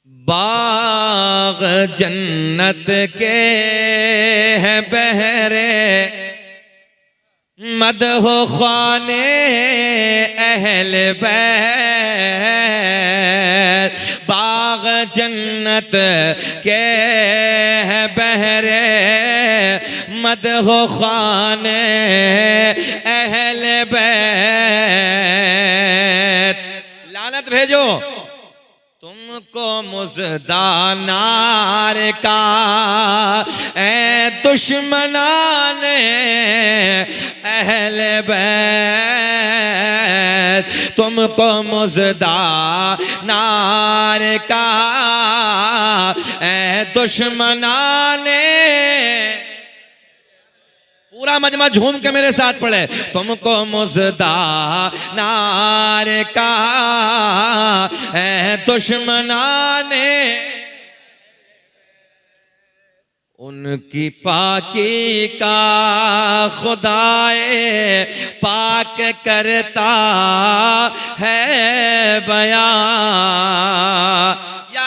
बाग जन्नत के हैं बहरे, मदहो ख्वाने अहल बैत। बाग जन्नत के हैं बहरे, मदहो ख्वाने अहल बैत। लानत भेजो तुमको मुज़दानार का ए दुश्मनाने अहले बैत। तुमको मुज़दानार का ए दुश्मनाने। पूरा मजमा झूम के मेरे साथ पढ़े। तुमको मुज़दानार का है दुश्मनाने, उनकी पाकी का खुदाए पाक करता है बयां। या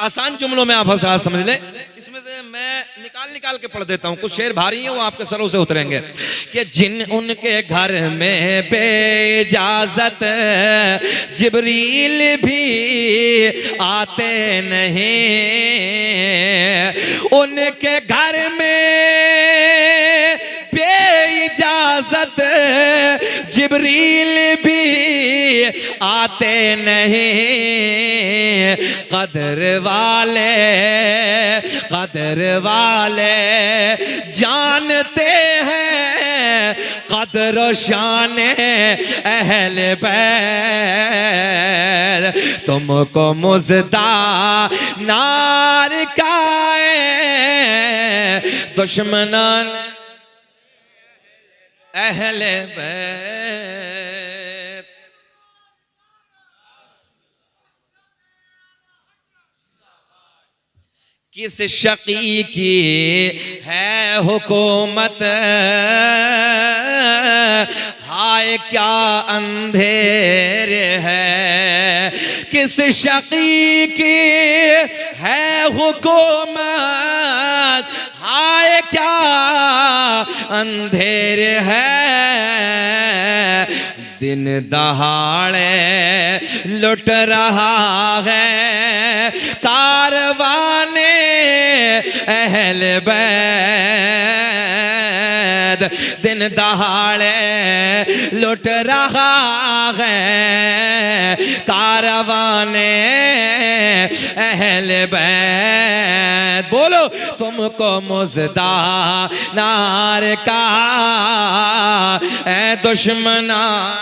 आसान जुमलों में आप हज़रात समझ ले। इसमें से मैं निकाल के पढ़ देता हूँ, कुछ शेर भारी हैं वो आपके सरों से उतरेंगे। कि जिन उनके घर में बेइजाजत जिब्रील भी आते नहीं, उनके घर में बेइजाजत जिब्रील भी आते नहीं। कदर वाले जानते हैं कदर शान अहल बैत। तुमको मुज़दानार का दुश्मनान अहल बैत। किस शकी की है हुकूमत, हाय क्या अंधेर है। किस शकी की है हुकूमत, हाय क्या अंधेर है। दिन दहाड़े लुट रहा है कारवाने अहल बैत। दिन दहाड़े लुट रहा है कारवाने अहल बैत। बोलो तुमको मुज़दानार का ए दुश्मनान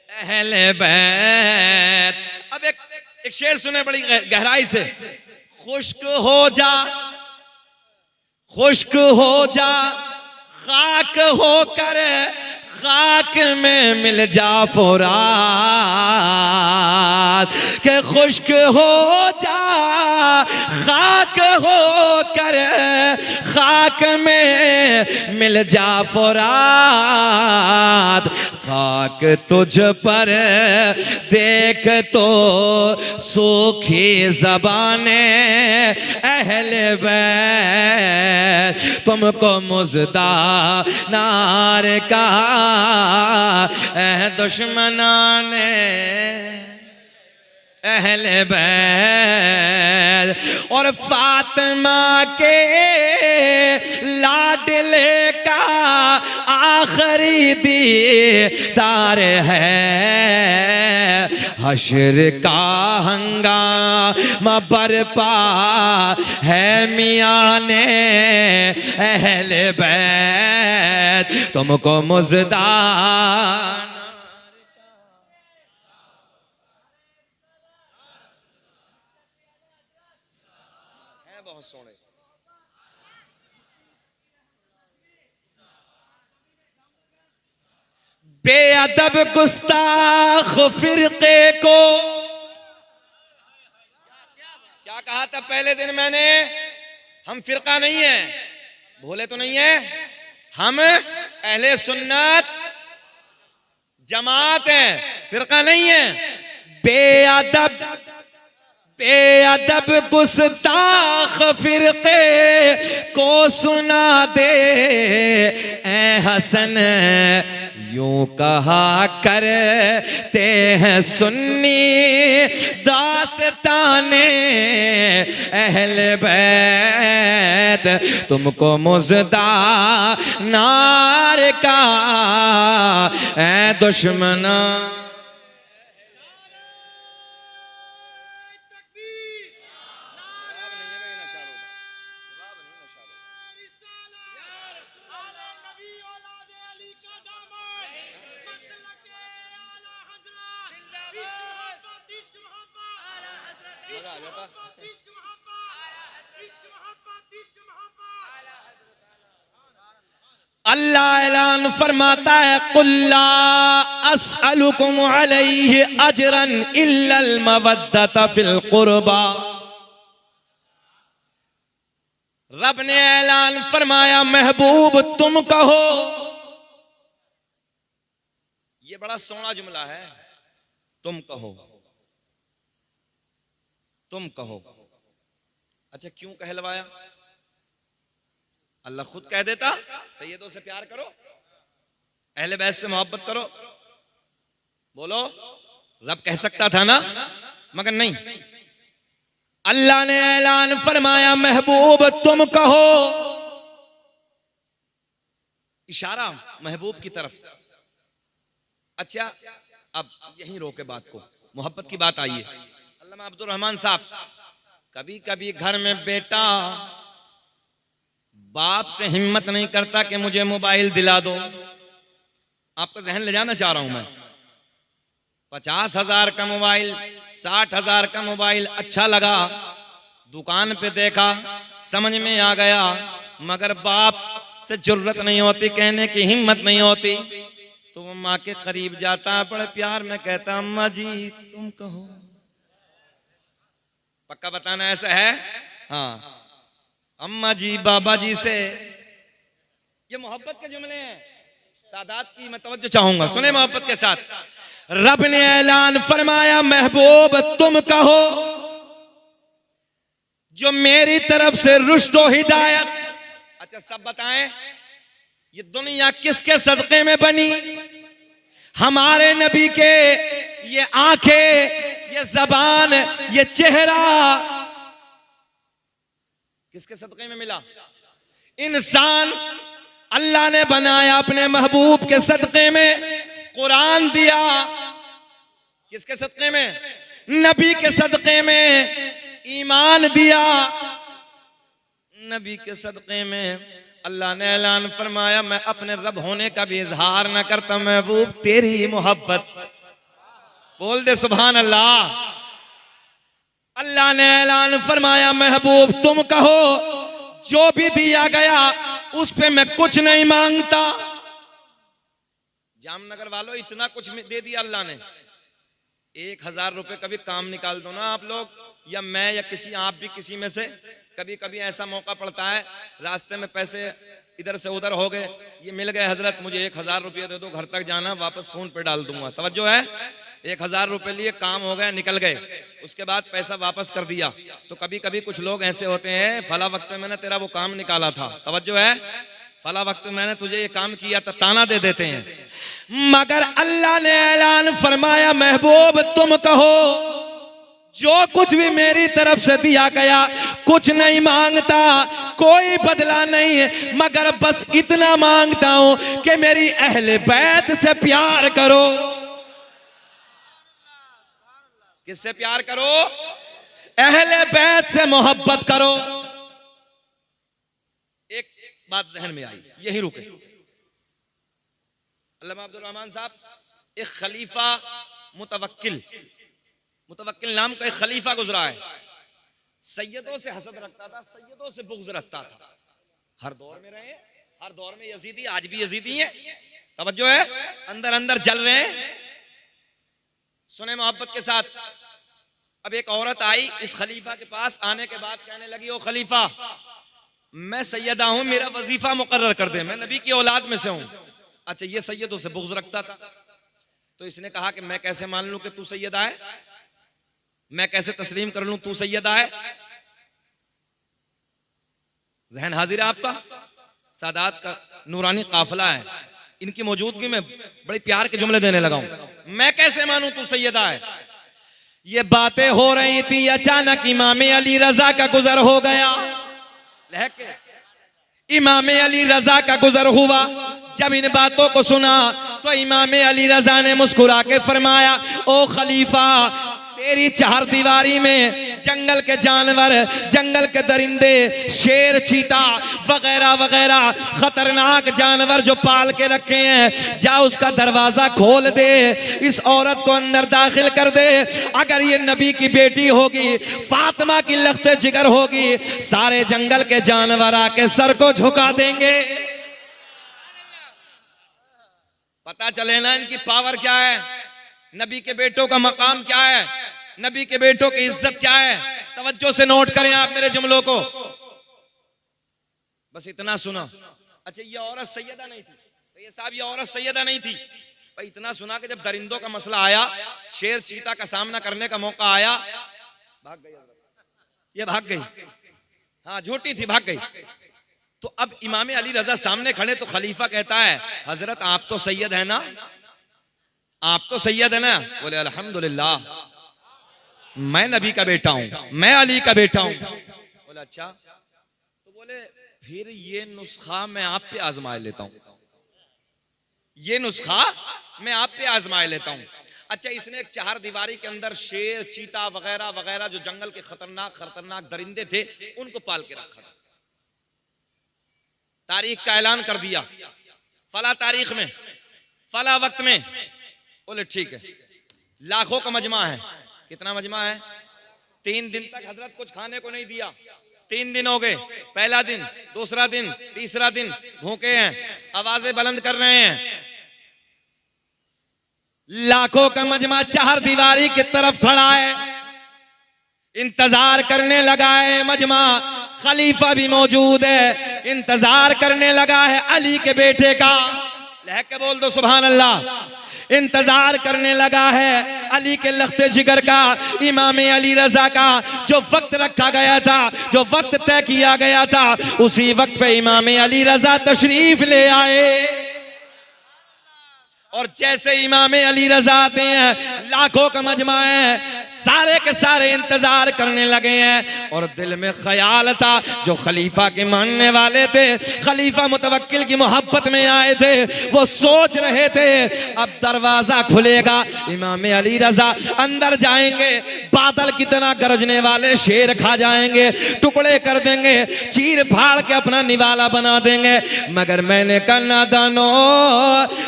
अहल बैत। अब एक शेर सुने बड़ी गहराई से। खुश्क हो जा खाक होकर खाक में मिल जा फुरात। के खुश्क हो जा खाक होकर खाक में मिल जा फुरात। खाक तुझ पर देख तो सूखी ज़बाने अहल बैत। तुमको मुज़दानार का दुश्मनाने अहल बैत। और फातिमा के लाडले का आखिरी दीदार है। हश्र का हंगामा बरपा है मियाने अहल बैत। तुमको मुज़दानार बहुत सोने। बेअदब गुस्ताख फिरके को क्या कहा था पहले दिन मैंने? हम फिरका नहीं है, भूले तो नहीं है, हम अहले सुन्नत जमात है, फिरका नहीं है। बेअदब बेअदब गुस्ताख फिरके को सुना दे ए हसन, यूं कहा करते हैं सुन्नी दास्ताने अहले बैत, तुमको मुज़दा नार का ए दुश्मना। अल्लाह ऐलान फरमाता है कुल्ला अस्अलुकुम अलैहि अजरन इल्लल मवद्दत फिल कुर्बा। रब ने ऐलान फरमाया महबूब तुम कहो, ये बड़ा सोना जुमला है, तुम कहो, तुम कहो। अच्छा क्यों कहलवाया? अल्लाह खुद कह देता सैयदों से प्यार करो, अहले बैत से मोहब्बत करो, बोलो रब कह सकता था ना, मगर नहीं। अल्लाह ने ऐलान फरमाया महबूब तुम कहो, इशारा महबूब की तरफ। अच्छा अब यहीं रोके बात को, मोहब्बत की बात आई है। अल्लामा अब्दुल रहमान साहब, कभी कभी घर में बेटा बाप से हिम्मत नहीं करता कि मुझे मोबाइल दिला दो। आपका जहन ले जाना चाह रहा हूं मैं, 50,000 का मोबाइल, 60,000 का मोबाइल अच्छा लगा, दुकान पे देखा, समझ में आ गया, मगर बाप से जुर्रत नहीं होती, कहने की हिम्मत नहीं होती, तो वो माँ के करीब जाता, बड़े प्यार में कहता अम्मा जी तुम कहो। पक्का बताना ऐसा है? हाँ, अम्मा जी बाबा जी से, ये मोहब्बत के जुमले हैं। सादात की मैं तवज्जो चाहूंगा, सुने मोहब्बत के साथ। रब ने ऐलान फरमाया महबूब तुम कहो, जो मेरी तरफ से रुश्द और हिदायत। अच्छा सब बताएं, ये दुनिया किसके सदके में बनी? हमारे नबी के ये आंखें, ये जबान, ये चेहरा किसके सदके में मिला? इंसान अल्लाह ने बनाया अपने महबूब के सदके में। कुरान दिया किसके सदके में? नबी के सदके में। ईमान दिया नबी के सदके में। अल्लाह ने ऐलान फरमाया मैं अपने रब होने का भी इजहार न करता, महबूब तेरी मोहब्बत। बोल दे सुभान अल्लाह। अल्लाह ने ऐलान फरमाया महबूब तुम कहो, जो भी दिया गया उस पे मैं कुछ नहीं मांगता। जामनगर वालों इतना कुछ दे दिया अल्लाह ने। 1,000 रुपए कभी काम निकाल दो ना आप लोग, या मैं या किसी, आप भी किसी में से कभी कभी ऐसा मौका पड़ता है, रास्ते में पैसे इधर से उधर हो गए, ये मिल गए, हजरत मुझे 1,000 रुपये दे दो, घर तक जाना, वापस फोन पे डाल दूंगा। तवज्जो है? 1,000 रुपए लिए, काम हो गया, निकल गए, उसके बाद पैसा वापस कर दिया। तो कभी कभी कुछ लोग ऐसे होते हैं, फला वक्त में मैंने तेरा वो काम निकाला था, तवज्जो है, फला वक्त में मैंने तुझे ये काम किया था, ताना दे देते हैं। मगर अल्लाह ने ऐलान फरमाया महबूब तुम कहो, जो कुछ भी मेरी तरफ से दिया गया कुछ नहीं मांगता, कोई बदला नहीं है, मगर बस इतना मांगता हूं कि मेरी अहले बैत से प्यार करो। किससे प्यार करो? अहले बैत से मोहब्बत करो। एक बात जहन में आई, यही रुके। अल्लामा अब्दुल रहमान साहब एक खलीफा मुतवक्किल नाम का एक खलीफा गुजरा है। सैयदों से हसद रखता था, सैयदों से बुग़्ज़ रखता था। हर दौर में रहे, हर दौर में यजीदी, आज भी यजीदी है, तवज्जो है, अंदर अंदर जल रहे हैं। सुने मोहब्बत के साथ। अब एक औरत आई इस खलीफा के पास, आने के बाद कहने लगी ओ खलीफा मैं सैयदा हूं, मेरा वजीफा मुकर्रर कर दे, मैं नबी की औलाद में से हूं। अच्छा ये सैयदों से बुग़्ज़ रखता था, तो इसने कहा कि मैं कैसे मान लूं कि तू सैयदा है? मैं कैसे तस्लीम कर लूं तू सैयदा है? जहन हाजिर है आपका? सादात का नूरानी काफिला है, इनकी मौजूदगी में बड़े प्यार के जुमले देने लगा हूं। मैं कैसे मानूं तू सैयदा है? ये बातें हो रही थी, अचानक इमाम अली रजा का गुजर हो गया। इमाम अली रजा का गुजर हुआ। जब इन बातों को सुना तो इमाम अली रजा ने मुस्कुरा के फरमाया, ओ खलीफा, तेरी चार दीवारी में जंगल के जानवर, जंगल के दरिंदे, शेर, चीता वगैरह वगैरह खतरनाक जानवर जो पाल के रखे हैं, जा उसका दरवाजा खोल दे, इस औरत को अंदर दाखिल कर दे। अगर ये नबी की बेटी होगी, फातिमा की लख्ते जिगर होगी, सारे जंगल के जानवर आके सर को झुका देंगे। पता चले ना इनकी पावर क्या है, नबी के बेटों का मकाम क्या है, नबी के बेटों की इज्जत क्या है। तवज्जो से नोट करें आप मेरे जुमलों को। बस इतना सुना। अच्छा, ये औरत सैयदा नहीं थी, तो ये साहब, ये औरत सैयदा नहीं थी भाई। इतना सुना कि जब दरिंदों का मसला आया, शेर चीता का सामना करने का मौका आया, भाग गई ये, भाग गई। हाँ, झूठी थी, भाग गई। तो अब इमाम अली रजा सामने खड़े तो खलीफा कहता है, हजरत आप तो सैयद है ना, आप तो सैयद है ना? बोले अल्हम्दुलिल्लाह, मैं नबी का बेटा हूं, मैं अली का बेटा हूं। बोले अच्छा। तो बोले फिर ये नुस्खा मैं आप पे आजमाए लेता हूं, ये नुस्खा मैं आप पे आजमाए लेता हूं। अच्छा, इसने एक चार दीवारी के अंदर शेर, चीता वगैरह वगैरह जो जंगल के खतरनाक खतरनाक दरिंदे थे, उनको पाल के रखा था। तारीख का ऐलान कर दिया, फला तारीख में, फला वक्त में। बोले ठीक है। लाखों का मजमा है। कितना मजमा है? 3 दिन तक हजरत कुछ खाने को नहीं दिया। 3 दिन हो गए, पहला दिन, दूसरा दिन, तीसरा दिन, भूखे हैं, आवाजें बुलंद कर रहे हैं। लाखों का मजमा चार दीवारी की तरफ खड़ा है, इंतजार करने लगा है मजमा। खलीफा भी मौजूद है, इंतजार करने लगा है अली के बेटे का। लहक के बोल दो सुभान अल्लाह। इंतजार करने लगा है अली के लख्ते जिगर का, इमाम अली रजा का। जो वक्त रखा गया था, जो वक्त तय किया गया था, उसी वक्त पे इमाम अली रजा तशरीफ ले आए। और जैसे इमाम अली रजा आते हैं, लाखों का मजमा है, सारे के सारे इंतजार करने लगे हैं। और दिल में ख्याल था, जो खलीफा के मानने वाले थे, खलीफा मुतवक्किल की मोहब्बत में आए थे, वो सोच रहे थे अब दरवाजा खुलेगा, इमाम अली रजा अंदर जाएंगे, बादल की तरह गरजने वाले शेर खा जाएंगे, टुकड़े कर देंगे, चीर फाड़ के अपना निवाला बना देंगे। मगर मैंने कहा नादानो,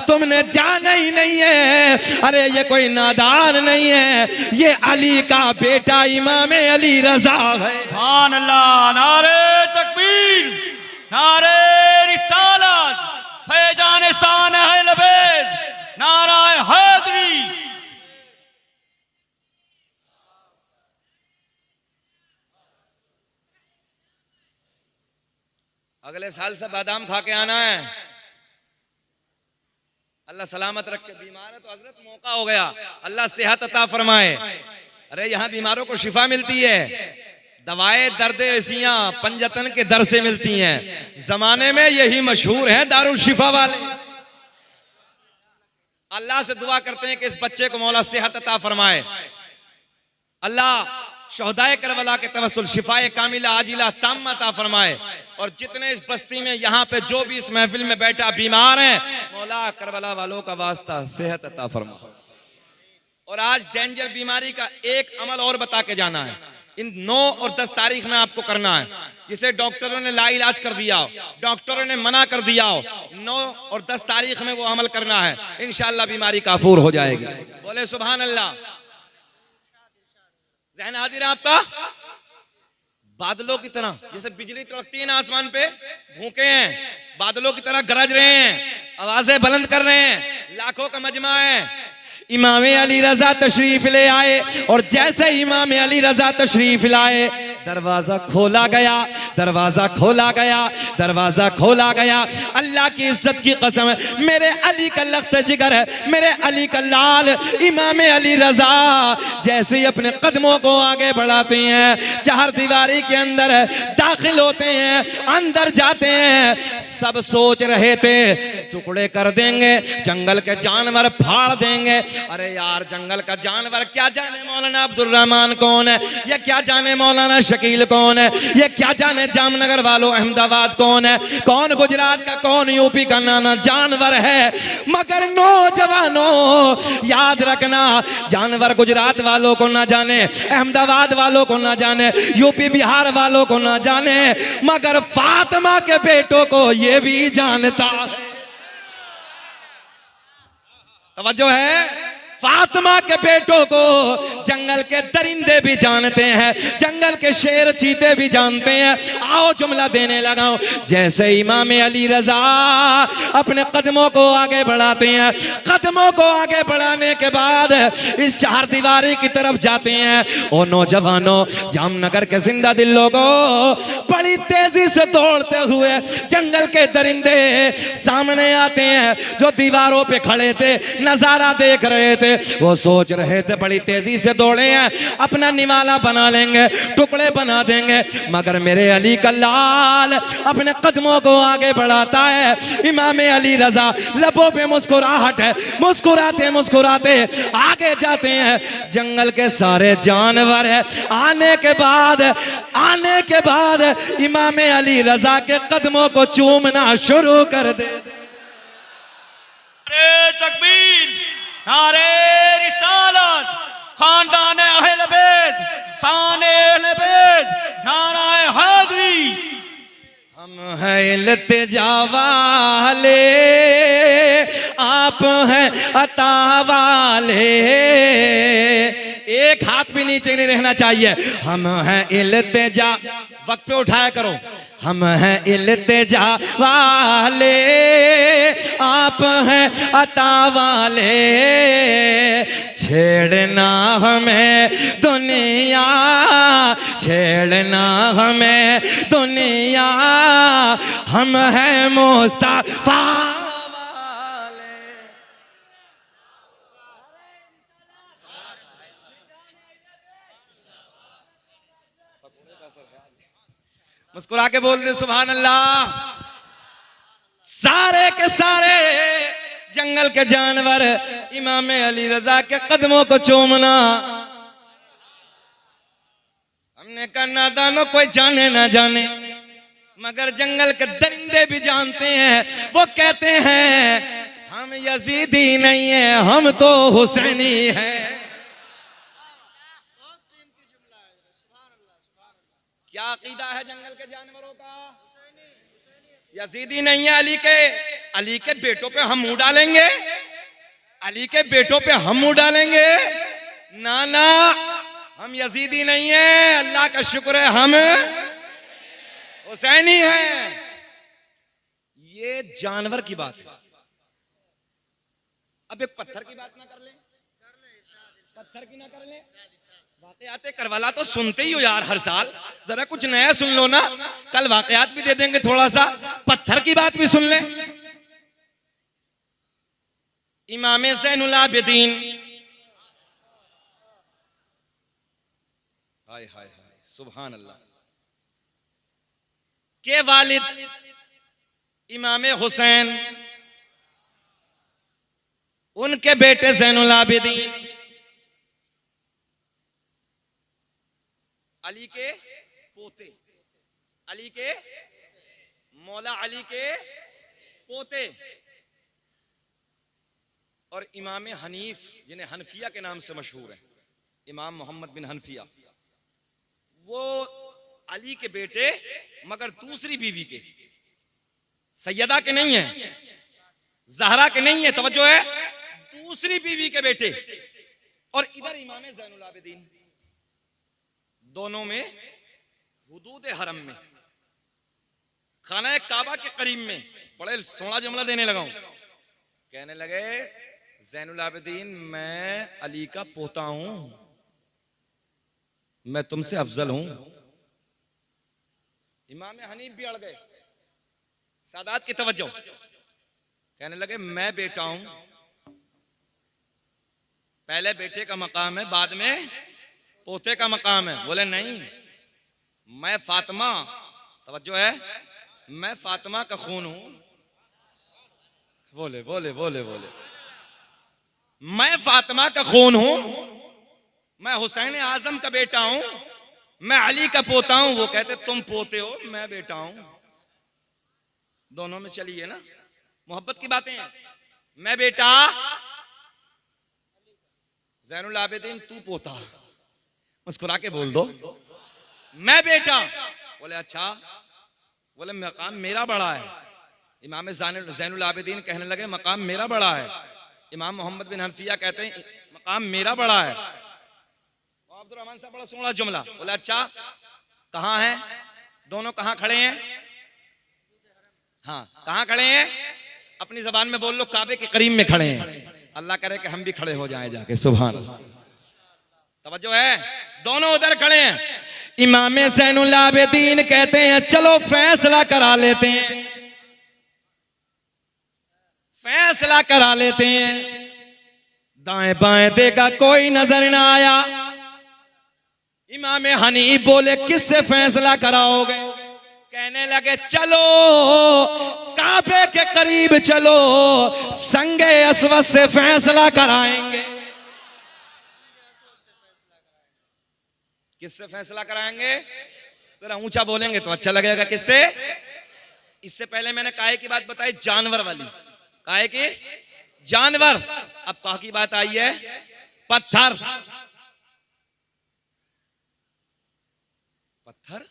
तुमने जाना ही नहीं है, अरे ये कोई नादान नहीं है, ये अली का बेटा इमाम अली रजा है। सुभान अल्लाह, नारे तकबीर, नारे रिसालत, फैजान शान अहल बैत, नाराए हैदरी। अगले साल से बादाम खा के आना है। अल्लाह सलामत रखे। बीमार है तो हजरत मौका हो गया, अल्लाह सेहत अता फरमाए। अरे यहाँ बीमारों को शिफा मिलती है, दवाएं दर्द ऐसियां पंजतन के दर से मिलती हैं। जमाने में यही मशहूर है दारुल शिफा वाले। अल्लाह से दुआ करते हैं कि इस बच्चे को मौला सेहत अता फरमाए। अल्लाह शहदाए करबला के तवस्सुल शिफाए कामिला आजिला ताम्मा अता फरमाए। और जितने इस बस्ती में यहाँ पे जो भी इस महफिल में बैठा बीमार है, मौला करबला वालों का वास्ता सेहत अता फरमा। और आज डेंजर बीमारी का एक अमल और बता के जाना है, इन 9 और 10 तारीख में आपको करना है, जिसे डॉक्टरों ने लाइलाज कर दिया हो, डॉक्टरों ने मना कर दिया हो, 9 और 10 तारीख में वो अमल करना है। इंशाअल्लाह बीमारी काफूर हो जाएगी। बोले सुभान अल्लाह। ज़हन हाजिर है आपका? बादलों की तरह जैसे बिजली तड़कती है ना आसमान पे, भूखे हैं, बादलों की तरह गरज रहे हैं, आवाजें बुलंद कर रहे हैं, लाखों का मजमा है। इमाम अली रजा तशरीफ ले आए, और जैसे इमाम अली रजा तशरीफ लाए, दरवाजा खोला गया, दरवाजा खोला गया, दरवाजा खोला गया। अल्लाह की इज्जत की कसम है, मेरे अली का लख्त जिगर है, मेरे अली का लाल इमाम अली रजा जैसे ही अपने कदमों को आगे बढ़ाते हैं, चार दीवारी के अंदर दाखिल होते हैं, अंदर जाते हैं, सब सोच रहे थे टुकड़े कर देंगे, जंगल के जानवर फाड़ देंगे। अरे यार, जंगल का जानवर क्या जाने मौलाना अब्दुल रहमान कौन है, ये क्या जाने मौलाना शकील कौन है, ये क्या जाने जामनगर वालों अहमदाबाद कौन है, कौन गुजरात का, कौन यूपी का, नाना जानवर है। मगर नौजवानों याद रखना, जानवर गुजरात वालों को ना जाने, अहमदाबाद वालों को ना जाने, यूपी बिहार वालों को ना जाने, मगर फातिमा के बेटों को ये भी जानता है। तवज्जो है, फातिमा के बेटों को जंगल के दरिंदे भी जानते हैं, जंगल के शेर चीते भी जानते हैं। आओ जुमला देने लगाओ। जैसे इमाम अली रजा अपने कदमों को आगे बढ़ाते हैं, कदमों को आगे बढ़ाने के बाद इस चार दीवारी की तरफ जाते हैं। ओ नौजवानों, जामनगर के जिंदा दिल लोगों, बड़ी तेजी से दौड़ते हुए जंगल के दरिंदे सामने आते हैं। जो दीवारों पे खड़े थे, नजारा देख रहे थे, वो सोच रहे थे बड़ी तेजी से दौड़े हैं, अपना निवाला बना लेंगे, टुकड़े बना देंगे। मगर मेरे अली का लाल अपने कदमों को आगे बढ़ाता है। इमाम अली रजा लबों पे मुस्कुराहट है, मुस्कुराते मुस्कुराते आगे जाते हैं। जंगल के सारे जानवर है, आने के बाद इमाम अली रजा के कदमों को चूमना शुरू कर दे। तकबीर, नारे रिसालत, खानदान अहले बैत, शान अहले बैत, नाराए हैदरी। हम हैं इल्तिजा वाले, आप हैं अता वाले। एक हाथ भी नीचे नहीं रहना चाहिए। हम हैं इल्तिजा, वक्त पे उठाया करो। हम हैं इल्तिजा वाले, आप हैं अता वाले। छेड़ना हमें दुनिया, छेड़ना हमें दुनिया, हम हैं मुस्तफा वाले। मुस्कुरा के बोल दे सुभान अल्लाह। सारे के सारे जंगल के जानवर इमाम अली रजा के कदमों को चूमना। हमने कहा नादानो, कोई जाने ना जाने, मगर जंगल के दरिंदे भी जानते हैं। वो कहते हैं हम यजीदी नहीं है, हम तो हुसैनी हैं। क्या अकीदा है जंगल के जानवरों का? यजीदी नहीं है, अली के बेटों पे हम मुंह डालेंगे, अली के बेटों पे हम मुंह डालेंगे? ना ना, हम यजीदी नहीं है, अल्लाह का शुक्र है हम हुसैनी हैं। ये जानवर की बात है। अब एक पत्थर की बात ना कर ले, पत्थर की ना कर ले। वाकयात करवाला तो सुनते ही हो यार हर साल, जरा कुछ नया सुन लो ना। कल वाकयात भी दे देंगे थोड़ा सा, पत्थर की बात भी सुन ले। इमाम ज़ैनुल आबिदीन, हाय हाय हाय सुभान अल्लाह, के वालिद इमाम हुसैन, उनके बेटे ज़ैनुल आबिदीन, अली के पोते, अली के मौला अली के पोते, और इमाम हनीफ, जिन्हें हनफिया के नाम से मशहूर है, इमाम मोहम्मद बिन हनफिया, वो अली के बेटे मगर दूसरी बीवी के, सैयदा के नहीं है, जहरा के नहीं है, तवज्जो है, दूसरी बीवी के बेटे। और इधर इमाम ज़ैनुल आबिदीन, दोनों में हुदूद हरम में, खाना काबा के करीब में, बड़े सोना जुमला देने लगा हूं। कहने लगे ज़ैनुल आबिदीन, मैं अली का पोता हूं, मैं तुमसे अफजल हूं, इमाम हनीफ भी अड़ गए। सादात की तवज्जो, कहने लगे मैं बेटा हूं, पहले बेटे का मकाम है, बाद में पोते का मकाम है। बोले नहीं, मैं फातिमा, तवज्जो है, मैं फातिमा का खून हूं। बोले बोले बोले बोले मैं फातिमा का खून हूं, मैं हुसैन आजम का बेटा हूं, मैं अली का पोता हूं। वो कहते तुम पोते हो, मैं बेटा हूं। दोनों में चली है ना मोहब्बत की बातें हैं। मैं बेटा ज़ैनुल आबिदीन, तू पोता। मुस्कुरा के बोल दो मैं बेटा। बोले अच्छा, बोले मकाम मेरा बड़ा है। इमाम ज़ैनुल आबिदीन कहने लगे मकाम मेरा बड़ा है। इमाम मोहम्मद बिन हनफिया कहते हैं मकाम मेरा बड़ा है। अब्दुल रहमान साहब बड़ा सोहना जुमला। बोले अच्छा कहां है, दोनों कहां खड़े हैं? हाँ कहां खड़े हैं? अपनी जबान में बोल लो, काबे के करीब में खड़े हैं। अल्लाह करे कि हम भी खड़े हो जाएं जाके। सुभान अल्लाह, तवज्जो है, दोनों उधर खड़े हैं। इमाम ज़ैनुल आबिदीन कहते हैं चलो फैसला करा लेते हैं, फैसला करा लेते हैं। दाएं बाएं देखा कोई नजर ना आया। इमाम हनीफ बोले किससे फैसला कराओगे? कहने लगे चलो काबे के करीब चलो, संगे अस्वद से फैसला कराएंगे। किससे फैसला कराएंगे? जरा ऊंचा बोलेंगे तो अच्छा लगेगा। किससे? इससे पहले मैंने काहे की बात बताई, जानवर वाली। काहे की? जानवर। अब कहा की बात आई है, पत्थर। पत्थर,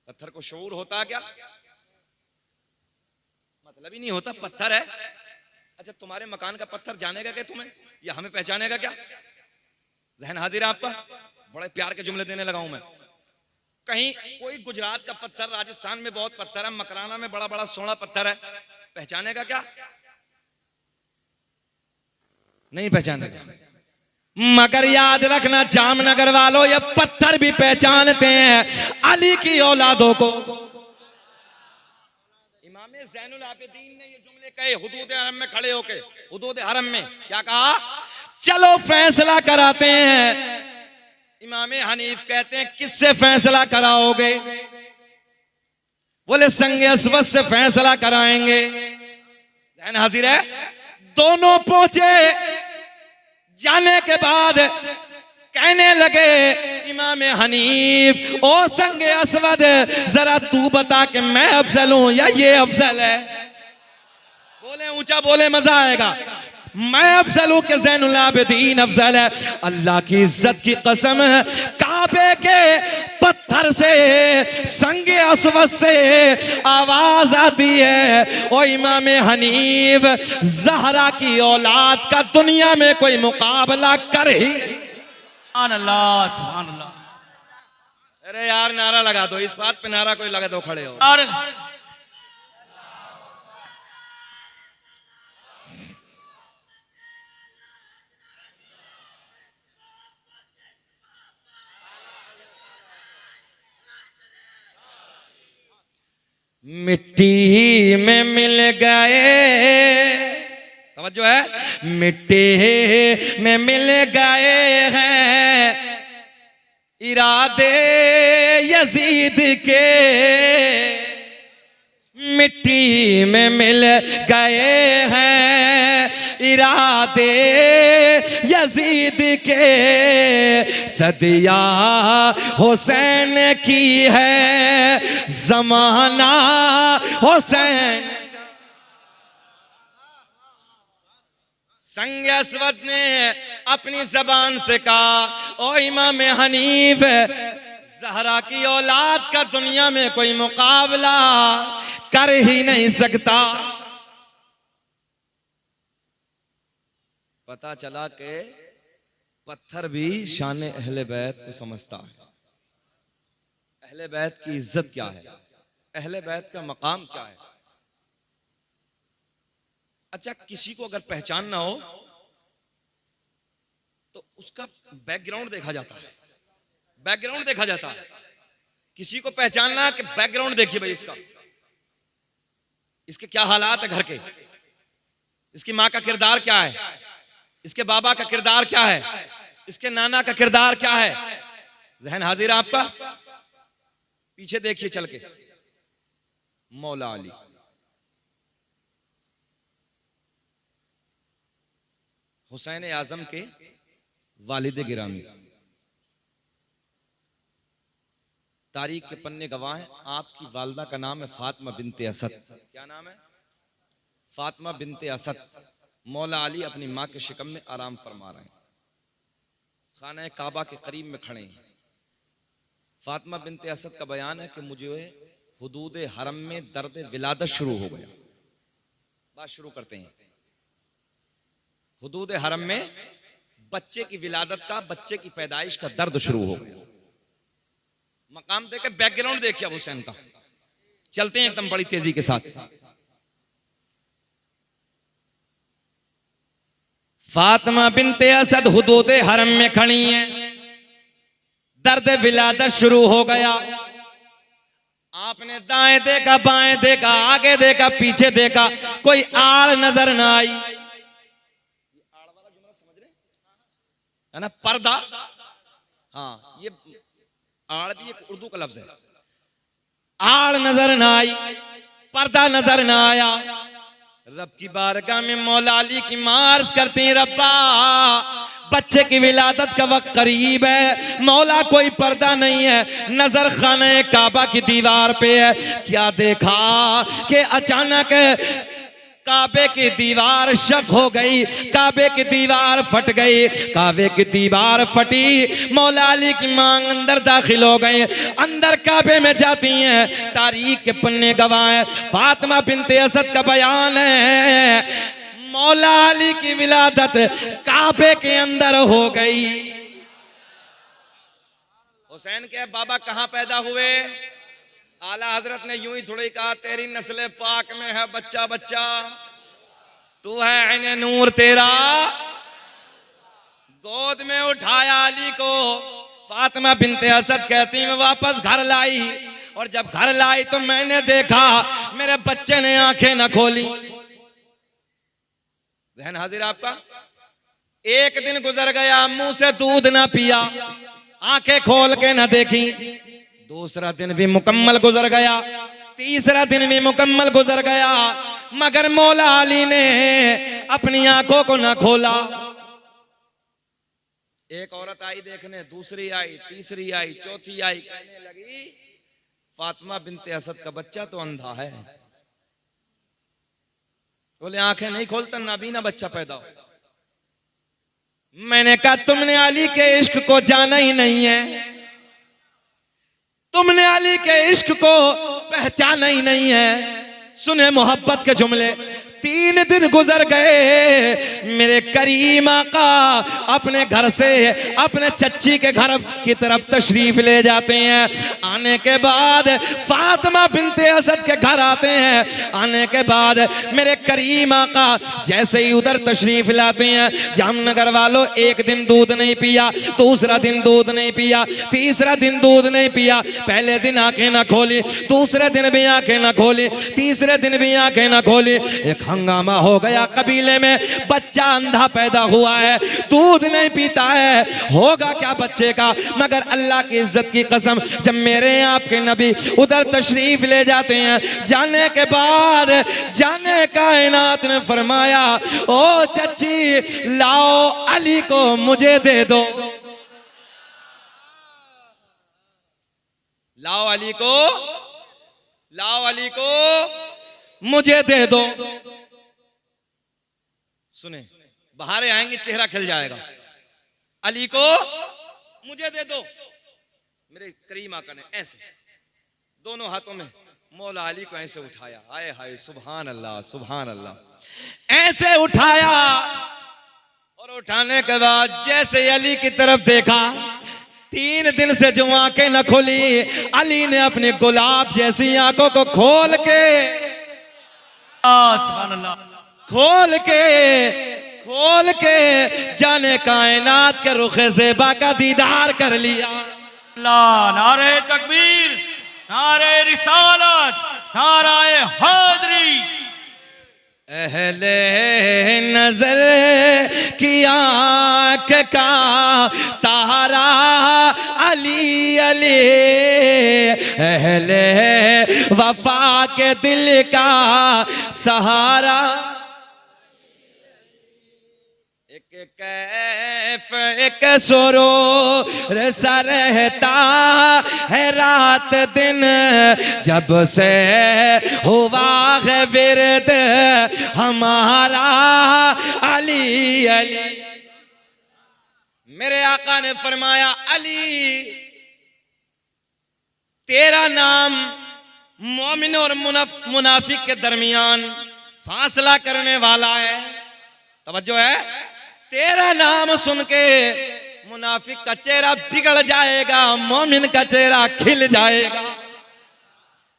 पत्थर को शऊर होता क्या? मतलब ही नहीं होता, पत्थर है। अच्छा तुम्हारे मकान का पत्थर जानेगा क्या तुम्हें, या हमें पहचानेगा क्या? जहन हाजिर है आपका? बड़े प्यार के जुमले देने लगा हूं मैं। कहीं कोई गुजरात का पत्थर, राजस्थान में बहुत पत्थर है, मकराना में बड़ा बड़ा सोना पत्थर है, पहचानेगा क्या? नहीं पहचानेगा। मगर याद रखना जामनगर वालों, ये पत्थर भी पहचानते हैं अली की औलादों को। इमाम ज़ैनुल आबिदीन ने ये जुमले कहे हुदूद हरम में खड़े होके। हुदूद हरम में क्या कहा? चलो फैसला कराते हैं। इमाम हनीफ कहते हैं किससे फैसला कराओगे? बोले संगे अस्वद से फैसला कराएंगे। ध्यान हाजिर है। दोनों पहुंचे, जाने के बाद कहने लगे इमाम हनीफ ओ संगे अस्वद, जरा तू बता कि मैं अफजल हूं या ये अफजल है? बोले ऊंचा बोले मजा आएगा। मैं अफजल हूं कि ज़ैनुल आबिदीन अफजल है? अल्लाह की इज्जत की कसम है, काबे के पत्थर से, संगे अस्वद से आवाज आती है ओ इमाम हनीफ, ज़हरा की औलाद का दुनिया में कोई मुकाबला कर ही नहीं। सुभान अल्लाह, सुभान अल्लाह। अरे यार नारा लगा दो, इस बात पे नारा कोई लगा दो, खड़े हो। मिट्टी में मिल गए, तवज्जो है, मिट्टी में मिल गए हैं इरादे यजीद के, मिट्टी में मिल गए हैं इरादे यजीद के, सदिया हुसैन की है जमाना हुसैन। संग अस्वद ने अपनी जबान से कहा ओ इमाम हनीफ, ज़हरा की औलाद का दुनिया में कोई मुकाबला कर ही नहीं सकता। पता चला कि पत्थर भी शान अहले बैत को समझता है। अहले बैत की इज्जत क्या है, अहले बैत का मकाम क्या है। अच्छा किसी को अगर पहचानना हो तो उसका बैकग्राउंड देखा जाता है, बैकग्राउंड देखा जाता है किसी को पहचानना कि बैकग्राउंड देखिए भाई इसका, इसके क्या हालात है घर के, इसकी माँ का किरदार क्या है, इसके बाबा का किरदार क्या है, इसके नाना का किरदार क्या है। जहन हाजिर है आपका? पीछे देखिए चल के, मौला अली हुसैन आजम के वालिद गिरामी, तारीख के पन्ने गवाह हैं। आपकी वालदा का नाम है फातिमा बिनते असद। क्या नाम है? फातिमा बिनते असद। मौला अली अपनी माँ के शिकम में आराम फरमा रहे हैं, खाना काबा के करीब में खड़े हैं। फातिमा बिनते असद का बयान है कि मुझे हुदूद हरम में दर्द विलादत शुरू हो गया। बात शुरू करते हैं। हुदूद हरम में बच्चे की विलादत का, बच्चे की पैदाइश का दर्द शुरू हो गया। मकाम देखे, बैकग्राउंड देखिए अब हुसैन का। चलते हैं एकदम बड़ी तेजी के साथ। फातिमा बिनते असद हुदूद हरम में खड़ी हैं, दर्द विलादत शुरू हो गया। आपने दाएं देखा, बाएं देखा, आगे देखा, पीछे देखा, कोई आड़ नजर ना आई। आड़ वाला जुमला समझ रहे है ना? पर्दा, हाँ, ये आड़ भी एक उर्दू का लफ्ज है। आड़ नजर ना आई, पर्दा नजर ना आया। रब की बारगाह में मौला अली की मार्च करते हैं, रब्बा बच्चे की विलादत का वक्त करीब है, मौला कोई पर्दा नहीं है, नजर खाने काबा की दीवार पे है। क्या देखा कि अचानक काबे की दीवार शक हो गई, काबे की दीवार फट गई। काबे की दीवार फटी, मौला अली की मांग अंदर दाखिल हो गई। अंदर काबे में जाती हैं, तारीख के पन्ने गवाह हैं। फातिमा बिनते असद का बयान है, मौला अली की विलादत काबे के अंदर हो गई। हुसैन के बाबा कहां पैदा हुए? आला हजरत ने यूं ही थोड़ी कहा, तेरी नस्ल पाक में है बच्चा बच्चा, तू है ऐने नूर तेरा। गोद में उठाया अली को। फातिमा बिनते असद कहती मैं वापस घर लाई, और जब घर लाई तो मैंने देखा मेरे बच्चे ने आंखें न खोली। ज़हन हाजिर आपका? एक दिन गुजर गया, मुंह से दूध ना पिया, आंखें खोल के ना देखी। दूसरा दिन भी मुकम्मल गुजर गया, तीसरा दिन भी मुकम्मल गुजर गया, मगर मौला अली ने अपनी आंखों को ना खोला। एक औरत आई देखने, दूसरी आई, तीसरी आई, चौथी आई, कहने लगी फातिमा बिनते असद का बच्चा तो अंधा है। बोले आंखें नहीं खोलता, नाबीना बच्चा पैदा हो। मैंने कहा तुमने अली के इश्क को जाना ही नहीं है, तुमने अली के इश्क को पहचाना ही नहीं है। सुने मोहब्बत के जुमले। 3 दिन गुजर गए, मेरे करीम आका अपने घर से अपने चच्ची के घर की तरफ तशरीफ ले जाते हैं। आने के बाद फातिमा बिनते असद के घर आते हैं। आने के बाद मेरे करीम आका जैसे ही उधर तशरीफ लाते हैं, जामनगर वालों, एक दिन दूध नहीं पिया, दूसरा दिन दूध नहीं पिया, तीसरा दिन दूध नहीं पिया। पहले दिन आंखें ना खोली, दूसरे दिन भी आंखें ना खोली, तीसरे दिन भी आंखें ना खोली। एक हंगामा हो गया कबीले में, बच्चा अंधा पैदा हुआ है, दूध नहीं पीता है, होगा क्या बच्चे का। मगर अल्लाह की इज्जत की कसम, जब मेरे आपके नबी उधर तशरीफ ले जाते हैं, जाने के बाद जाने कायनात ने फरमाया, ओ चच्ची लाओ अली को मुझे दे दो, लाओ अली को, लाओ अली को मुझे दे दो। सुने, बहारें आएंगी, चेहरा खिल जाएगा। अली को मुझे दे दो। मेरे करीम आका ने ऐसे दोनों हाथों में मौला अली को ऐसे उठाया। हाय हाय, सुभान अल्लाह, सुभान अल्लाह। ऐसे उठाया, और उठाने के बाद जैसे अली की तरफ देखा, 3 दिन से जो आंखें न खुली, अली ने अपनी गुलाब जैसी आंखों को खोल के, सुभान अल्लाह, खोल के जाने कायनात के रुखे ज़ेबा का दीदार कर लिया। अल्लाह, नारे तकबीर। नारे रिसालत, नाराए हैदरी। अहले नजर की आँख का तारा अली अली, अहले वफा के दिल का सहारा। एक कैफ एक सुरूर सा रहता है रात दिन, जब से हुआ है विरद हमारा अली अली। मेरे आका ने फरमाया अली तेरा नाम मोमिन और मुनाफिक के दरमियान फासला करने वाला है। तवज्जो है, तेरा नाम सुन के मुनाफिक का चेहरा बिगड़ जाएगा, मोमिन का चेहरा खिल जाएगा।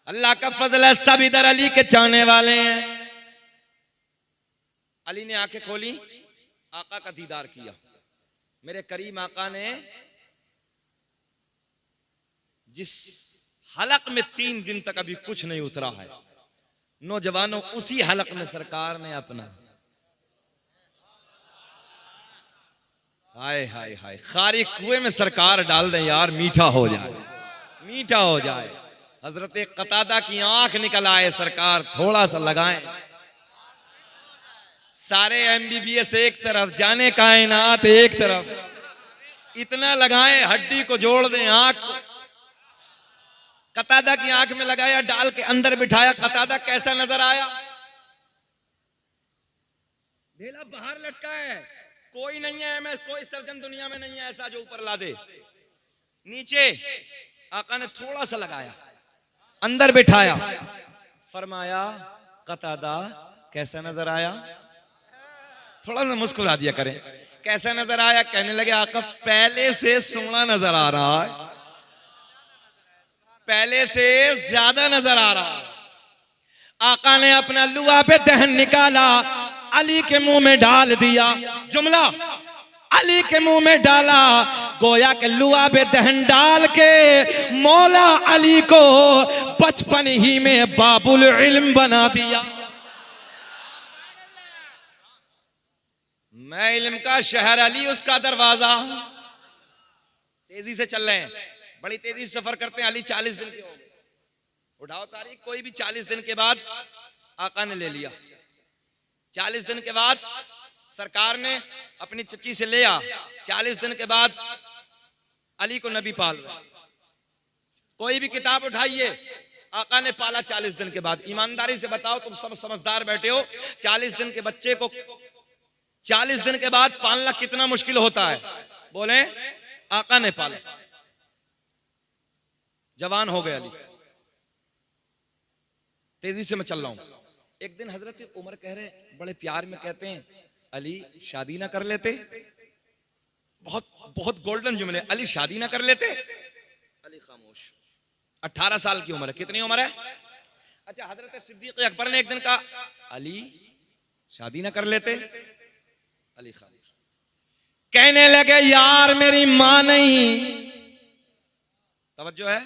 अल्लाह का फजल है, सब इधर अली के चाहने वाले हैं। अली ने आंखें खोली, आका का दीदार किया। मेरे करीम आका ने जिस हलक में 3 दिन तक अभी कुछ नहीं उतरा है, नौजवानों उसी हलक में सरकार ने अपना हाय हाय हाय खारी कुएं में सरकार डाल दें यार, मीठा हो जाए, मीठा हो जाए। हजरत कतादा की आंख निकल आए, सरकार थोड़ा सा लगाएं। सारे MBBS एक तरफ, जाने कायनात एक तरफ, इतना लगाएं हड्डी को जोड़ दें आंख को। कतादा की आंख में लगाया, डाल के अंदर बिठाया। कतादा कैसा नजर आया? ढेला बाहर लटका है, कोई नहीं है, मैं कोई सर्जन दुनिया में नहीं है ऐसा जो ऊपर ला दे। नीचे आका ने थोड़ा सा लगाया, अंदर बिठाया, फरमाया कतादा कैसा नजर आया? थोड़ा सा मुस्कुरा दिया करें, कैसा नजर आया? कहने लगे आका पहले से सोना नजर आ रहा है, पहले से ज्यादा नजर आ रहा है। आका ने अपना लुआ पे दहन निकाला, अली के मुंह में डाल दिया। जुमला अली के मुंह में डाला, गोया के लुआ पे दहन डाल के मौला अली को बचपन ही में बाबुल इल्म बना दिया। मैं इल्म का शहर, अली उसका दरवाजा। तेजी से चल रहे हैं, बड़ी तेजी से सफर करते हैं। अली 40 दिन के हो गए, उठाओ तारीख, कोई भी 40 दिन के बाद आका ने ले लिया। 40 दिन के बाद सरकार ने अपनी चच्ची से लिया। 40 दिन के बाद अली को नबी पाल रहा। कोई भी किताब उठाइए, आका ने पाला 40 दिन के बाद। ईमानदारी से बताओ, तुम सब समझदार बैठे हो, 40 दिन के बच्चे को 40 दिन के बाद पालना कितना मुश्किल होता है? बोले आका ने पाला, जवान हो गए अली। तेजी से मैं चल रहा हूं। एक दिन हजरत उमर कह रहे, बड़े प्यार में कहते हैं, अली शादी ना कर लेते? बहुत बहुत गोल्डन जुमले, अली शादी ना कर लेते? अली खामोश। 18 साल की उम्र है। कितनी उम्र है? अच्छा, हजरत सिद्दीक अकबर ने एक दिन कहा, अली शादी ना कर लेते? अली खामोश। कहने लगे, यार मेरी मां नहीं, तवज्जो है,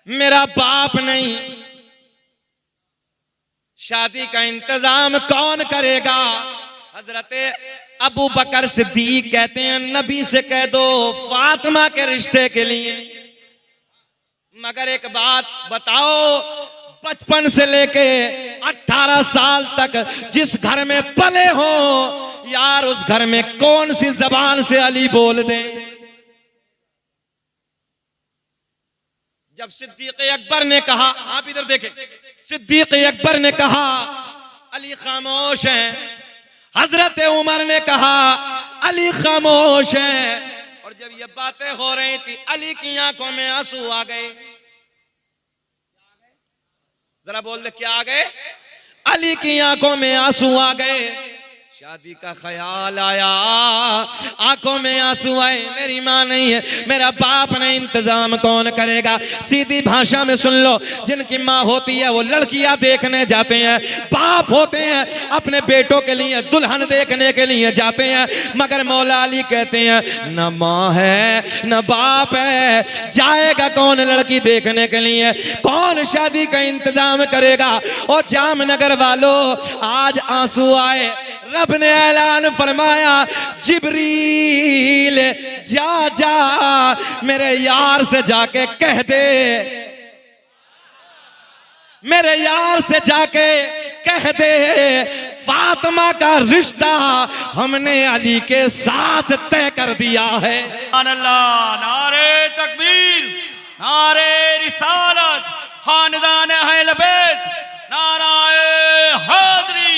मेरा बाप नहीं, शादी का इंतजाम कौन करेगा? हजरत अबू बकर सिद्दीक कहते हैं, नबी से कह दो फातिमा के रिश्ते के लिए। मगर एक बात बताओ, बचपन से लेके 18 साल तक जिस घर में पले हो यार, उस घर में कौन सी जबान से अली बोल दें? जब सिद्दीक अकबर ने कहा, आप इधर देखें, सिद्दीक अकबर ने कहा अली खामोश हैं, हजरत उमर ने कहा अली खामोश हैं। और जब ये बातें हो रही थी, अली की आंखों में आंसू आ गए। जरा बोल दे, क्या आ गए? अली की आंखों में आंसू आ गए। शादी का ख्याल आया, आंखों में आंसू आए, मेरी माँ नहीं है, मेरा बाप नहीं, इंतजाम कौन करेगा। सीधी भाषा में सुन लो, जिनकी माँ होती है वो लड़कियां देखने जाते हैं, बाप होते हैं अपने बेटों के लिए दुल्हन देखने के लिए जाते हैं, मगर मौला अली कहते हैं न माँ है न बाप है, जाएगा कौन लड़की देखने के लिए, कौन शादी का इंतजाम करेगा। और जामनगर वालों आज आंसू आए, रब ने ऐलान फरमाया जिब्रील जा जा मेरे यार से जाके कह दे, मेरे यार से जाके कह दे फातिमा का रिश्ता हमने अली के साथ तय कर दिया है। अल्लाह, नारे तकबीर, नारे रिसालत, खानदान अहल बैत, नाराए हैदरी।